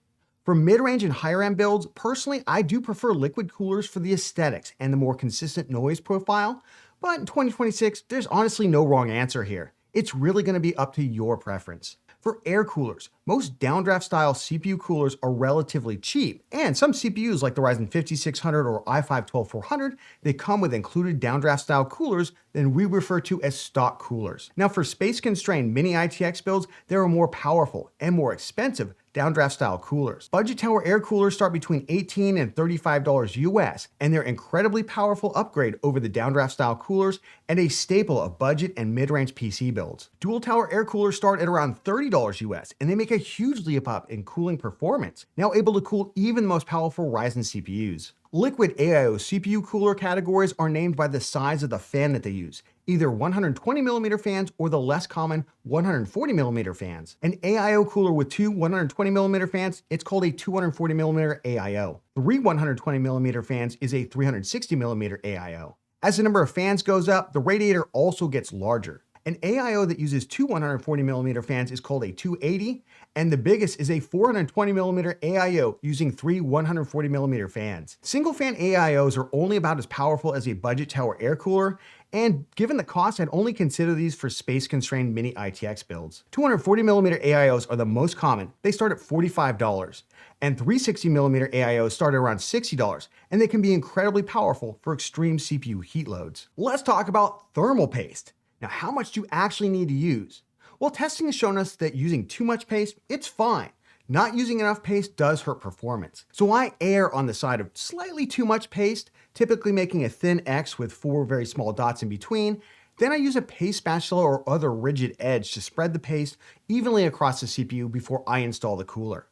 For mid-range and higher-end builds, personally, I do prefer liquid coolers for the aesthetics and the more consistent noise profile, but in 2026, there's honestly no wrong answer here. It's really going to be up to your preference. For air coolers, most downdraft style CPU coolers are relatively cheap, and some CPUs like the Ryzen 5600 or i5-12400, they come with included downdraft style coolers that we refer to as stock coolers. Now for space-constrained mini ITX builds, there are more powerful and more expensive downdraft style coolers. Budget tower air coolers start between $18 and $35 US, and they're incredibly powerful upgrade over the downdraft style coolers and a staple of budget and mid-range PC builds. Dual tower air coolers start at around $30 US, and they make a huge leap up in cooling performance, now able to cool even the most powerful Ryzen CPUs. Liquid AIO CPU cooler categories are named by the size of the fan that they use, either 120mm fans or the less common 140mm fans. An AIO cooler with 2 120mm fans, it's called a 240mm AIO. 3 120mm fans is a 360mm AIO. As the number of fans goes up, the radiator also gets larger. An AIO that uses 2 140mm fans is called a 280, and the biggest is a 420mm AIO using 3 140mm fans. Single fan AIOs are only about as powerful as a budget tower air cooler, and given the cost, I'd only consider these for space-constrained mini ITX builds. 240mm AIOs are the most common. They start at $45, and 360mm AIOs start at around $60, and they can be incredibly powerful for extreme CPU heat loads. Let's talk about thermal paste. Now, how much do you actually need to use? Well, testing has shown us that using too much paste, it's fine. Not using enough paste does hurt performance. So I err on the side of slightly too much paste, typically making a thin X with 4 very small dots in between. Then I use a paste spatula or other rigid edge to spread the paste evenly across the CPU before I install the cooler.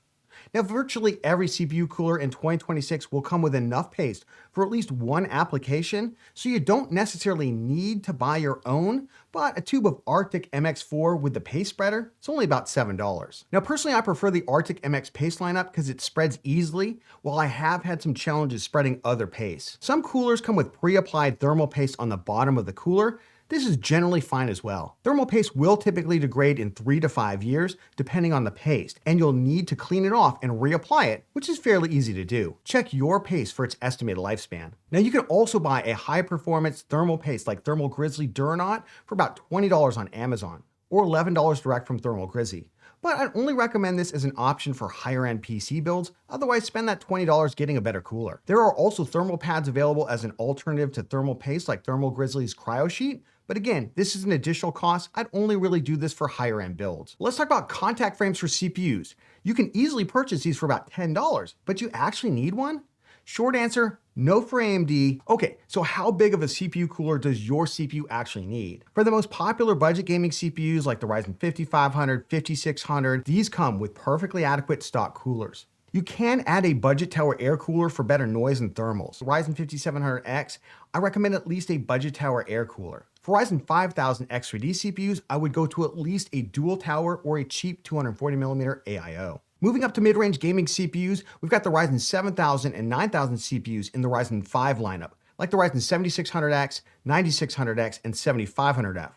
Now, virtually every CPU cooler in 2026 will come with enough paste for at least one application, so you don't necessarily need to buy your own, but a tube of Arctic MX4 with the paste spreader, it's only about $7. Now, personally, I prefer the Arctic MX paste lineup because it spreads easily, while I have had some challenges spreading other paste. Some coolers come with pre-applied thermal paste on the bottom of the cooler. This is generally fine as well. Thermal paste will typically degrade in 3 to 5 years, depending on the paste, and you'll need to clean it off and reapply it, which is fairly easy to do. Check your paste for its estimated lifespan. Now, you can also buy a high-performance thermal paste like Thermal Grizzly Duranaut for about $20 on Amazon, or $11 direct from Thermal Grizzly. But I'd only recommend this as an option for higher-end PC builds, otherwise spend that $20 getting a better cooler. There are also thermal pads available as an alternative to thermal paste like Thermal Grizzly's Cryo Sheet, but again, this is an additional cost. I'd only really do this for higher-end builds. Let's talk about contact frames for CPUs. You can easily purchase these for about $10, but you actually need one? Short answer, no for AMD. Okay, so how big of a CPU cooler does your CPU actually need? For the most popular budget gaming CPUs like the Ryzen 5500, 5600, these come with perfectly adequate stock coolers. You can add a budget tower air cooler for better noise and thermals. Ryzen 5700X, I recommend at least a budget tower air cooler. For Ryzen 5000 X3D CPUs, I would go to at least a dual tower or a cheap 240mm AIO. Moving up to mid-range gaming CPUs, we've got the Ryzen 7000 and 9000 CPUs in the Ryzen 5 lineup, like the Ryzen 7600X, 9600X, and 7500F.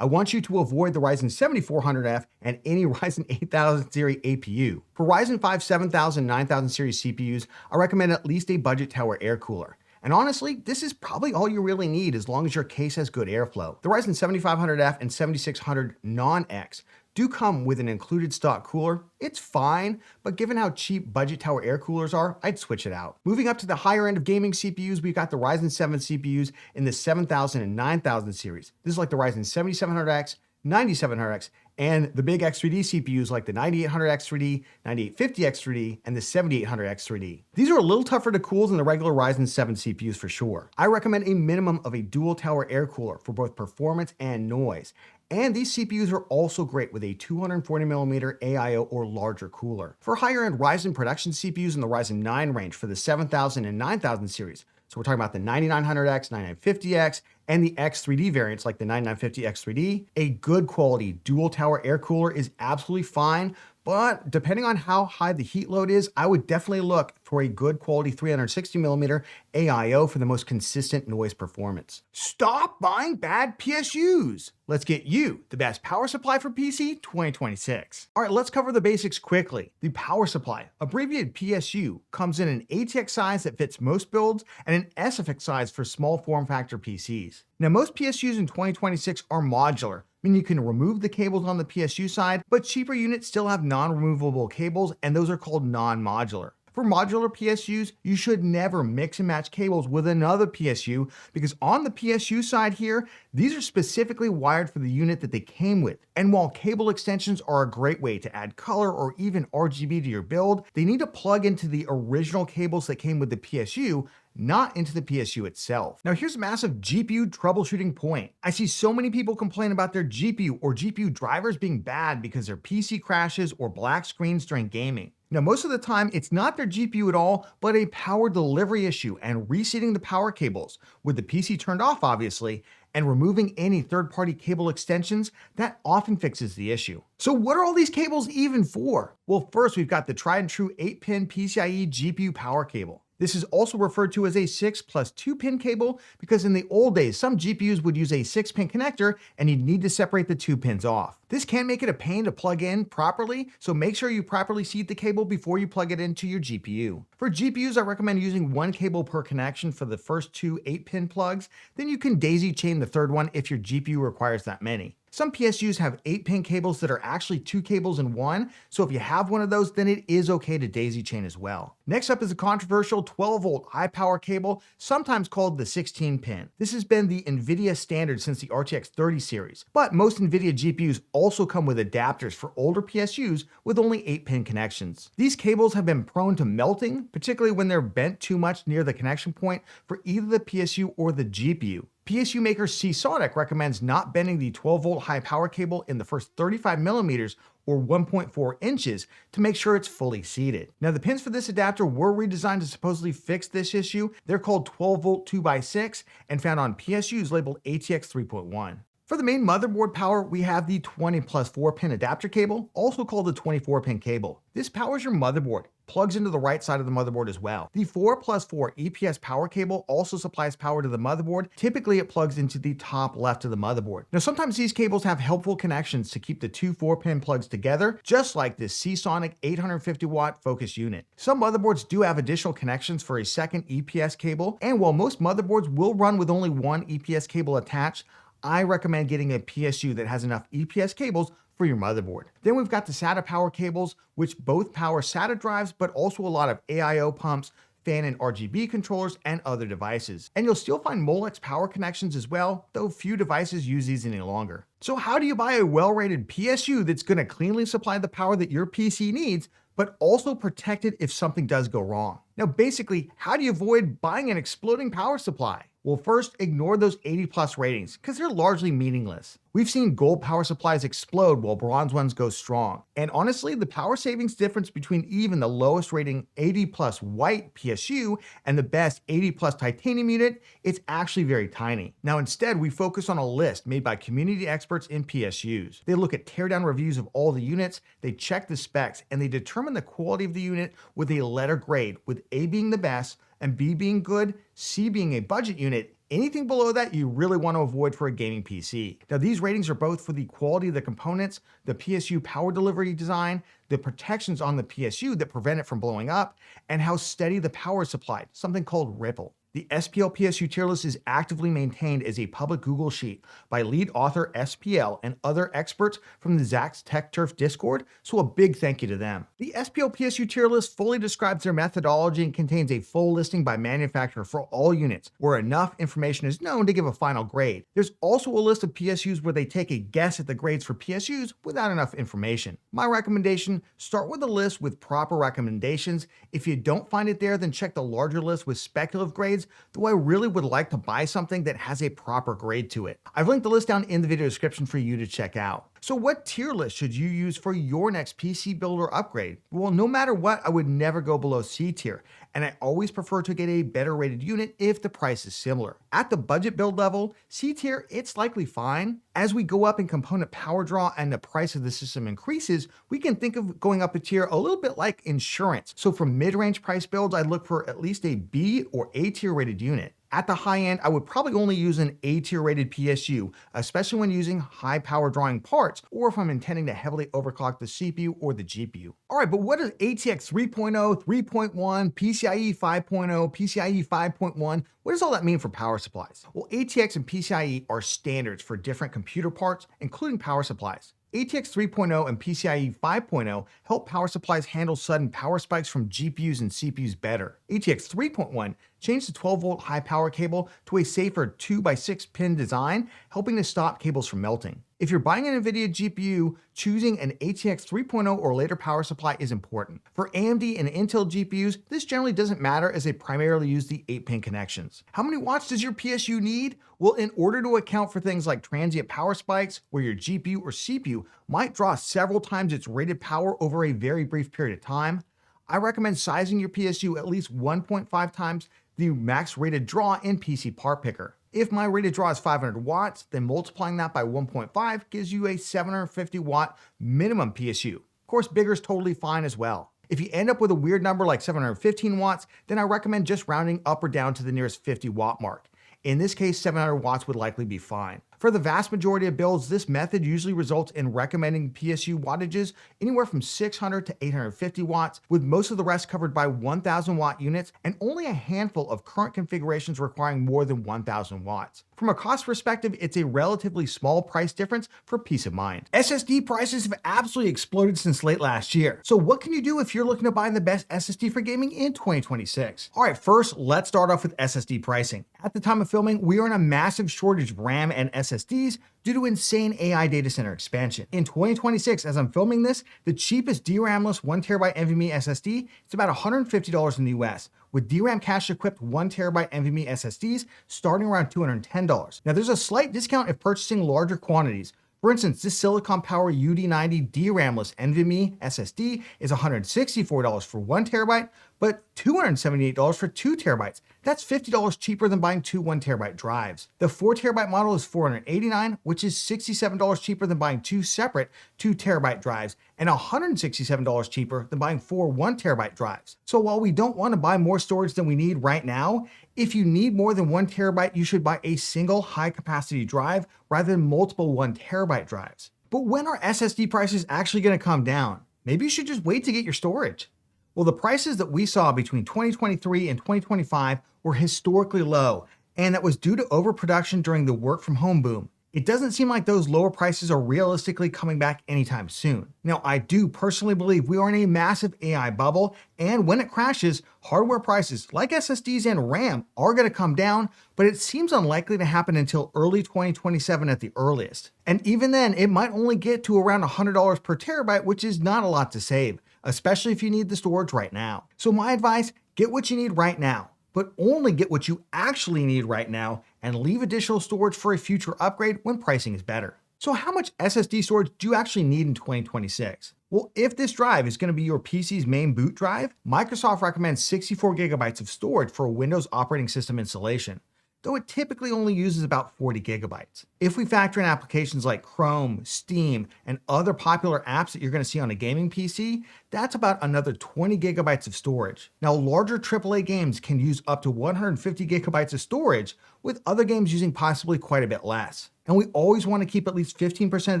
I want you to avoid the Ryzen 7400F and any Ryzen 8000 series APU. For Ryzen 5 7000, 9000 series CPUs, I recommend at least a budget tower air cooler. And honestly, this is probably all you really need as long as your case has good airflow. The Ryzen 7500F and 7600 non-X do come with an included stock cooler. It's fine, but given how cheap budget tower air coolers are, I'd switch it out. Moving up to the higher end of gaming CPUs, we've got the Ryzen 7 CPUs in the 7000 and 9000 series. This is like the Ryzen 7700X, 9700X, and the big X3D CPUs like the 9800X3D, 9850X3D, and the 7800X3D. These are a little tougher to cool than the regular Ryzen 7 CPUs for sure. I recommend a minimum of a dual tower air cooler for both performance and noise. And these CPUs are also great with a 240mm AIO or larger cooler. For higher end Ryzen production CPUs in the Ryzen 9 range for the 7000 and 9000 series, so we're talking about the 9900X, 9950X, and the X3D variants like the 9950X3D, a good quality dual tower air cooler is absolutely fine, but depending on how high the heat load is, I would definitely look for a good quality 360mm AIO for the most consistent noise performance. Stop buying bad PSUs. Let's get you the best power supply for PC 2026. All right, let's cover the basics quickly. The power supply, abbreviated PSU, comes in an ATX size that fits most builds and an SFX size for small form factor PCs. Now, most PSUs in 2026 are modular, meaning you can remove the cables on the PSU side, but cheaper units still have non-removable cables, and those are called non-modular. For modular PSUs, you should never mix and match cables with another PSU because on the PSU side here, these are specifically wired for the unit that they came with. And while cable extensions are a great way to add color or even RGB to your build, they need to plug into the original cables that came with the PSU, not into the PSU itself. Now here's a massive GPU troubleshooting point. I see so many people complain about their GPU or GPU drivers being bad because their PC crashes or black screens during gaming. Now, most of the time, it's not their GPU at all, but a power delivery issue, and reseating the power cables with the PC turned off, obviously, and removing any third-party cable extensions, that often fixes the issue. So what are all these cables even for? Well, first, we've got the tried and true 8-pin PCIe GPU power cable. This is also referred to as a 6+2-pin cable because in the old days, some GPUs would use a 6-pin connector and you'd need to separate the 2 pins off. This can make it a pain to plug in properly, so make sure you properly seat the cable before you plug it into your GPU. For GPUs, I recommend using 1 cable per connection for the first 2 8-pin plugs, then you can daisy chain the third one if your GPU requires that many. Some PSUs have 8-pin cables that are actually 2 cables in one, so if you have one of those, then it is okay to daisy chain as well. Next up is a controversial 12-volt high power cable, sometimes called the 16-pin. This has been the NVIDIA standard since the RTX 30 series, but most NVIDIA GPUs also come with adapters for older PSUs with only 8-pin connections. These cables have been prone to melting, particularly when they're bent too much near the connection point for either the PSU or the GPU. PSU maker SSD recommends not bending the 12-volt high power cable in the first 35 millimeters or 1.4 inches to make sure it's fully seated. Now, the pins for this adapter were redesigned to supposedly fix this issue. They're called 12-volt 2x6 and found on PSUs labeled ATX 3.1. For the main motherboard power, we have the 20 plus 4-pin adapter cable, also called the 24-pin cable. This powers your motherboard, plugs into the right side of the motherboard as well. The 4 plus 4 EPS power cable also supplies power to the motherboard. Typically, it plugs into the top left of the motherboard. Now, sometimes these cables have helpful connections to keep the two 4-pin plugs together, just like this Seasonic 850-watt focus unit. Some motherboards do have additional connections for a second EPS cable, and while most motherboards will run with only one EPS cable attached, I recommend getting a PSU that has enough EPS cables for your motherboard. Then we've got the SATA power cables, which both power SATA drives, but also a lot of AIO pumps, fan and RGB controllers, and other devices. And you'll still find Molex power connections as well, though few devices use these any longer. So how do you buy a well-rated PSU that's gonna cleanly supply the power that your PC needs, but also protect it if something does go wrong? Now, basically, how do you avoid buying an exploding power supply? Well, first, ignore those 80+ ratings, because they're largely meaningless. We've seen gold power supplies explode while bronze ones go strong. And honestly, the power savings difference between even the lowest rating 80+ white PSU and the best 80+ titanium unit, it's actually very tiny. Now, instead, we focus on a list made by community experts in PSUs. They look at teardown reviews of all the units, they check the specs, and they determine the quality of the unit with a letter grade, with A being the best, and B being good, C being a budget unit. Anything below that you really want to avoid for a gaming PC. Now, these ratings are both for the quality of the components, the PSU power delivery design, the protections on the PSU that prevent it from blowing up, and how steady the power is supplied, something called ripple. The SPL PSU tier list is actively maintained as a public Google Sheet by lead author SPL and other experts from the Zach's Tech Turf Discord, so a big thank you to them. The SPL PSU tier list fully describes their methodology and contains a full listing by manufacturer for all units, where enough information is known to give a final grade. There's also a list of PSUs where they take a guess at the grades for PSUs without enough information. My recommendation, start with a list with proper recommendations. If you don't find it there, then check the larger list with speculative grades, though I really would like to buy something that has a proper grade to it. I've linked the list down in the video description for you to check out. So what tier list should you use for your next PC build or upgrade? Well, no matter what, I would never go below C tier, and I always prefer to get a better rated unit if the price is similar. At the budget build level, C tier, it's likely fine. As we go up in component power draw and the price of the system increases, we can think of going up a tier a little bit like insurance. So for mid-range price builds, I'd look for at least a B or A tier rated unit. At the high end, I would probably only use an A tier rated PSU, especially when using high power drawing parts, or if I'm intending to heavily overclock the CPU or the GPU. All right, but what is ATX 3.0, 3.1, PCIe 5.0, PCIe 5.1? What does all that mean for power supplies? Well, ATX and PCIe are standards for different computer parts, including power supplies. ATX 3.0 and PCIe 5.0 help power supplies handle sudden power spikes from GPUs and CPUs better. ATX 3.1 changed the 12-volt high power cable to a safer 2x6 pin design, helping to stop cables from melting. If you're buying an NVIDIA GPU, choosing an ATX 3.0 or later power supply is important. For AMD and Intel GPUs, this generally doesn't matter as they primarily use the 8-pin connections. How many watts does your PSU need? Well, in order to account for things like transient power spikes, where your GPU or CPU might draw several times its rated power over a very brief period of time, I recommend sizing your PSU at least 1.5 times the max rated draw in PC Part Picker. If my rated draw is 500 watts, then multiplying that by 1.5 gives you a 750 watt minimum PSU. Of course, bigger is totally fine as well. If you end up with a weird number like 715 watts, then I recommend just rounding up or down to the nearest 50 watt mark. In this case, 700 watts would likely be fine. For the vast majority of builds, this method usually results in recommending PSU wattages anywhere from 600 to 850 watts, with most of the rest covered by 1000 watt units and only a handful of current configurations requiring more than 1000 watts. From a cost perspective, it's a relatively small price difference for peace of mind. SSD prices have absolutely exploded since late last year. So what can you do if you're looking to buy the best SSD for gaming in 2026? All right, first, let's start off with SSD pricing. At the time of filming, we are in a massive shortage of RAM and SSDs due to insane AI data center expansion. In 2026, as I'm filming this, the cheapest DRAM-Less 1TB NVMe SSD is about $150 in the US, with DRAM cache equipped 1TB NVMe SSDs starting around $210. Now there's a slight discount if purchasing larger quantities. For instance, this Silicon Power UD90 DRAM-less NVMe SSD is $164 for 1TB, but $278 for 2TB. That's $50 cheaper than buying two 1TB drives. The 4TB model is $489, which is $67 cheaper than buying two separate 2TB drives, and $167 cheaper than buying four 1TB drives. So while we don't want to buy more storage than we need right now, if you need more than 1TB, you should buy a single high-capacity drive rather than multiple 1TB drives. But when are SSD prices actually going to come down? Maybe you should just wait to get your storage. Well, the prices that we saw between 2023 and 2025 were historically low, and that was due to overproduction during the work-from-home boom. It doesn't seem like those lower prices are realistically coming back anytime soon. Now, I do personally believe we are in a massive AI bubble, and when it crashes, hardware prices like SSDs and RAM are going to come down, but it seems unlikely to happen until early 2027 at the earliest. And even then, it might only get to around $100 per terabyte, which is not a lot to save, especially if you need the storage right now. So my advice, get what you need right now, but only get what you actually need right now and leave additional storage for a future upgrade when pricing is better. So how much SSD storage do you actually need in 2026? Well, if this drive is going to be your PC's main boot drive, Microsoft recommends 64 gigabytes of storage for a Windows operating system installation, though it typically only uses about 40 gigabytes. If we factor in applications like Chrome, Steam, and other popular apps that you're going to see on a gaming PC, that's about another 20 gigabytes of storage. Now, larger AAA games can use up to 150 gigabytes of storage, with other games using possibly quite a bit less. And we always want to keep at least 15% of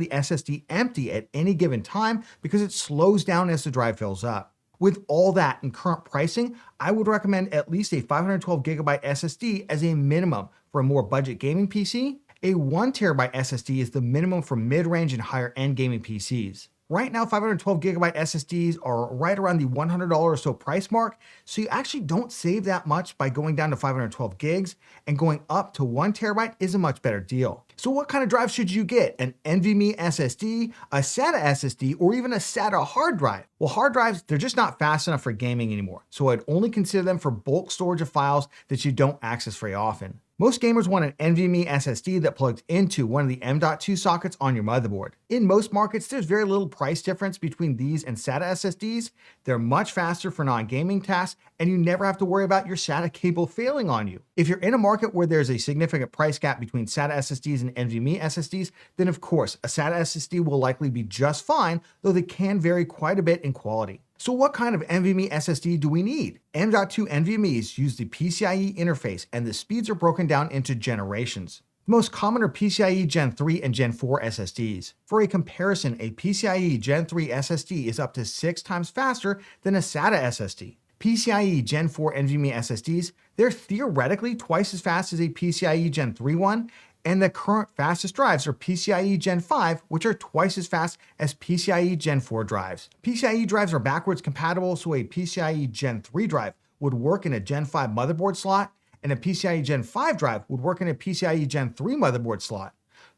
the SSD empty at any given time because it slows down as the drive fills up. With all that and current pricing, I would recommend at least a 512 gigabyte SSD as a minimum for a more budget gaming PC. A 1TB SSD is the minimum for mid-range and higher end gaming PCs. Right now, 512 gigabyte SSDs are right around the $100 or so price mark, so you actually don't save that much by going down to 512 gigs, and going up to 1TB is a much better deal. So what kind of drive should you get? An NVMe SSD, a SATA SSD, or even a SATA hard drive? Well, hard drives, they're just not fast enough for gaming anymore, so I'd only consider them for bulk storage of files that you don't access very often. Most gamers want an NVMe SSD that plugs into one of the M.2 sockets on your motherboard. In most markets, there's very little price difference between these and SATA SSDs. They're much faster for non-gaming tasks, and you never have to worry about your SATA cable failing on you. If you're in a market where there's a significant price gap between SATA SSDs and NVMe SSDs, then of course, a SATA SSD will likely be just fine, though they can vary quite a bit in quality. So what kind of NVMe SSD do we need? M.2 NVMe's use the PCIe interface, and the speeds are broken down into generations. The most common are PCIe Gen 3 and Gen 4 SSDs. For a comparison, a PCIe Gen 3 SSD is up to 6 times faster than a SATA SSD. PCIe Gen 4 NVMe SSDs, they're theoretically twice as fast as a PCIe Gen 3 one, and the current fastest drives are PCIe Gen 5, which are twice as fast as PCIe Gen 4 drives. PCIe drives are backwards compatible, so a PCIe Gen 3 drive would work in a Gen 5 motherboard slot, and a PCIe Gen 5 drive would work in a PCIe Gen 3 motherboard slot.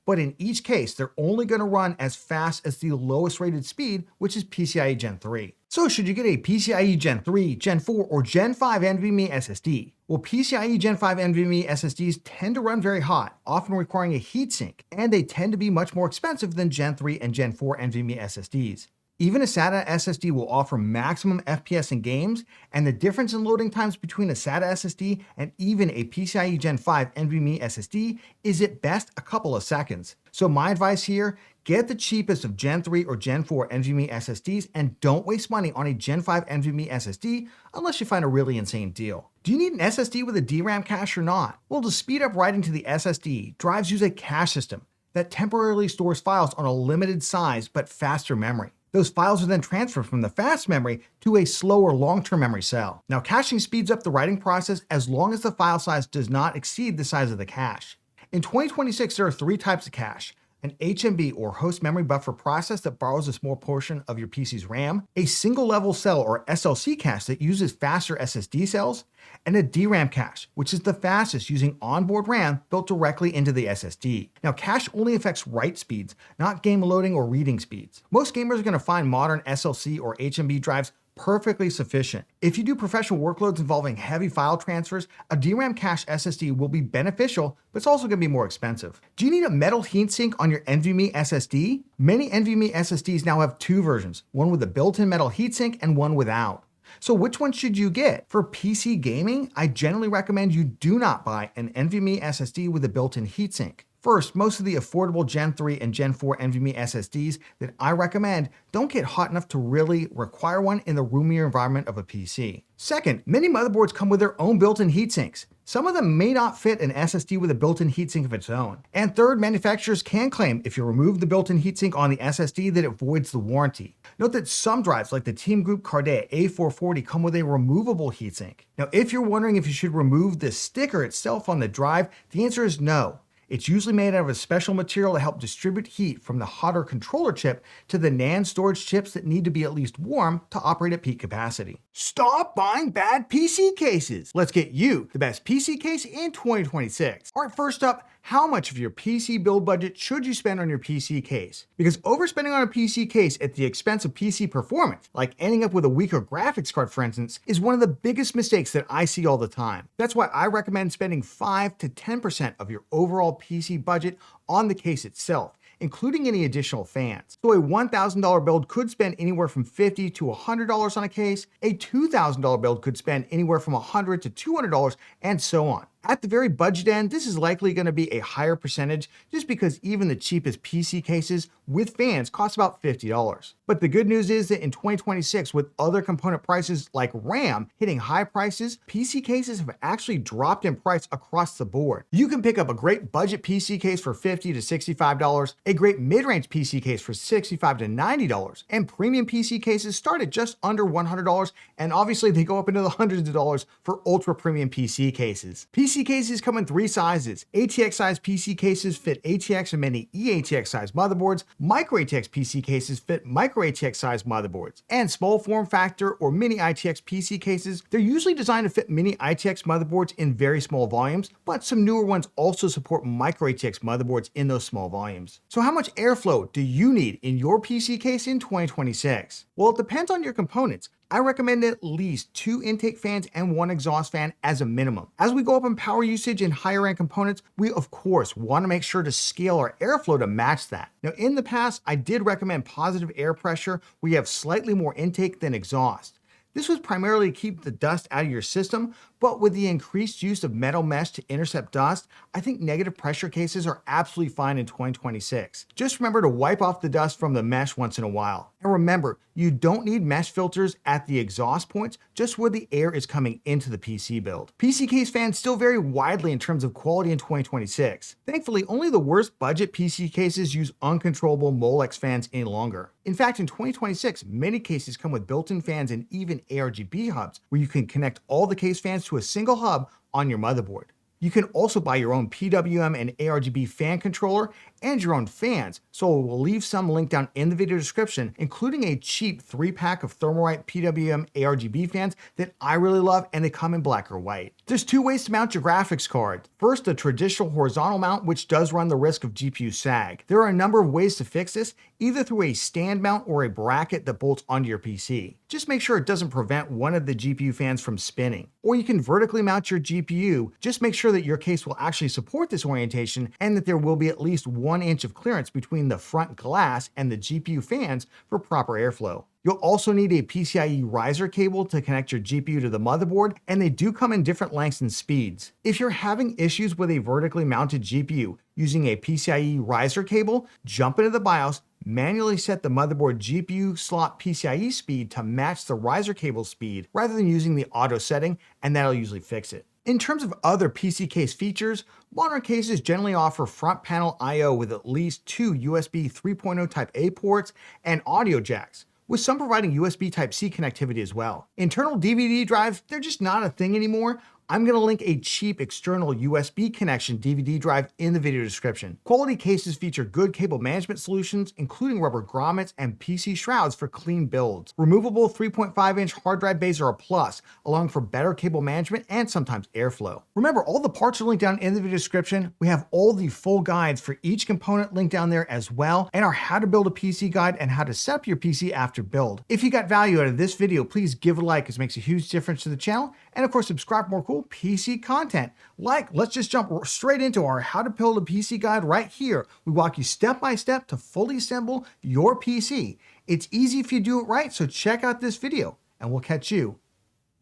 But in each case, they're only going to run as fast as the lowest rated speed, which is PCIe Gen 3. So should you get a PCIe Gen 3, Gen 4, or Gen 5 NVMe SSD? Well, PCIe Gen 5 NVMe SSDs tend to run very hot, often requiring a heatsink, and they tend to be much more expensive than Gen 3 and Gen 4 NVMe SSDs. Even a SATA SSD will offer maximum FPS in games, and the difference in loading times between a SATA SSD and even a PCIe Gen 5 NVMe SSD is at best a couple of seconds. So my advice here, get the cheapest of Gen 3 or Gen 4 NVMe SSDs and don't waste money on a Gen 5 NVMe SSD unless you find a really insane deal. Do you need an SSD with a DRAM cache or not? Well, to speed up writing to the SSD, drives use a cache system that temporarily stores files on a limited size but faster memory. Those files are then transferred from the fast memory to a slower long-term memory cell. Now, caching speeds up the writing process as long as the file size does not exceed the size of the cache. In 2026, there are 3 types of cache: an HMB or host memory buffer process that borrows a small portion of your PC's RAM, a single level cell or SLC cache that uses faster SSD cells, and a DRAM cache, which is the fastest using onboard RAM built directly into the SSD. Now, cache only affects write speeds, not game loading or reading speeds. Most gamers are going to find modern SLC or HMB drives perfectly sufficient. If you do professional workloads involving heavy file transfers, a DRAM cache SSD will be beneficial, but it's also going to be more expensive. Do you need a metal heatsink on your NVMe SSD? Many NVMe SSDs now have two versions, one with a built-in metal heatsink and one without. So which one should you get? For PC gaming, I generally recommend you do not buy an NVMe SSD with a built-in heatsink. First, most of the affordable Gen 3 and Gen 4 NVMe SSDs that I recommend don't get hot enough to really require one in the roomier environment of a PC. Second, many motherboards come with their own built-in heatsinks. Some of them may not fit an SSD with a built-in heatsink of its own. And third, manufacturers can claim if you remove the built-in heatsink on the SSD that it voids the warranty. Note that some drives like the Team Group Cardea A440 come with a removable heatsink. Now, if you're wondering if you should remove the sticker itself on the drive, the answer is no. It's usually made out of a special material to help distribute heat from the hotter controller chip to the NAND storage chips that need to be at least warm to operate at peak capacity. Stop buying bad PC cases. Let's get you the best PC case in 2026. All right, first up, how much of your PC build budget should you spend on your PC case? Because overspending on a PC case at the expense of PC performance, like ending up with a weaker graphics card for instance, is one of the biggest mistakes that I see all the time. That's why I recommend spending 5 to 10% of your overall PC budget on the case itself, including any additional fans. So a $1,000 build could spend anywhere from $50 to $100 on a case, a $2,000 build could spend anywhere from $100 to $200, and so on. At the very budget end, this is likely going to be a higher percentage just because even the cheapest PC cases with fans cost about $50. But the good news is that in 2026, with other component prices like RAM hitting high prices, PC cases have actually dropped in price across the board. You can pick up a great budget PC case for $50 to $65, a great mid-range PC case for $65 to $90, and premium PC cases start at just under $100, and obviously they go up into the hundreds of dollars for ultra premium PC cases. PC cases come in three sizes. ATX size PC cases fit ATX and many eATX size motherboards. Micro ATX PC cases fit micro ATX size motherboards. And small form factor or mini ITX PC cases, they're usually designed to fit mini ITX motherboards in very small volumes, but some newer ones also support micro ATX motherboards in those small volumes. So how much airflow do you need in your PC case in 2026? Well, it depends on your components. I recommend at least 2 intake fans and 1 exhaust fan as a minimum. As we go up in power usage in higher end components, we of course want to make sure to scale our airflow to match that. Now in the past, I did recommend positive air pressure where you have slightly more intake than exhaust. This was primarily to keep the dust out of your system, but with the increased use of metal mesh to intercept dust, I think negative pressure cases are absolutely fine in 2026. Just remember to wipe off the dust from the mesh once in a while. And remember, you don't need mesh filters at the exhaust points, just where the air is coming into the PC build. PC case fans still vary widely in terms of quality in 2026. Thankfully, only the worst budget PC cases use uncontrollable Molex fans any longer. In fact, in 2026, many cases come with built-in fans and even ARGB hubs, where you can connect all the case fans to a single hub on your motherboard. You can also buy your own PWM and ARGB fan controller and your own fans, so we'll leave some link down in the video description, including a cheap 3-pack of Thermalright PWM ARGB fans that I really love, and they come in black or white. There's 2 ways to mount your graphics card. First, the traditional horizontal mount, which does run the risk of GPU sag. There are a number of ways to fix this, either through a stand mount or a bracket that bolts onto your PC. Just make sure it doesn't prevent one of the GPU fans from spinning. Or you can vertically mount your GPU, just make sure that your case will actually support this orientation and that there will be at least 1 inch of clearance between the front glass and the GPU fans for proper airflow. You'll also need a PCIe riser cable to connect your GPU to the motherboard, and they do come in different lengths and speeds. If you're having issues with a vertically mounted GPU using a PCIe riser cable, jump into the BIOS, manually set the motherboard GPU slot PCIe speed to match the riser cable speed rather than using the auto setting, and that'll usually fix it. In terms of other PC case features, modern cases generally offer front panel I/O with at least 2 USB 3.0 Type A ports and audio jacks, with some providing USB Type-C connectivity as well. Internal DVD drives, they're just not a thing anymore. I'm going to link a cheap external USB connection DVD drive in the video description. Quality cases feature good cable management solutions, including rubber grommets and PC shrouds for clean builds. Removable 3.5-inch hard drive bays are a plus, allowing for better cable management and sometimes airflow. Remember, all the parts are linked down in the video description. We have all the full guides for each component linked down there as well, and our how to build a PC guide and how to set up your PC after build. If you got value out of this video, please give it a like, because it makes a huge difference to the channel. And of course, subscribe for more cool PC content. Let's just jump straight into our how to build a PC guide right here. We walk you step by step to fully assemble your PC. It's easy if you do it right, so check out this video, and we'll catch you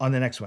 on the next one.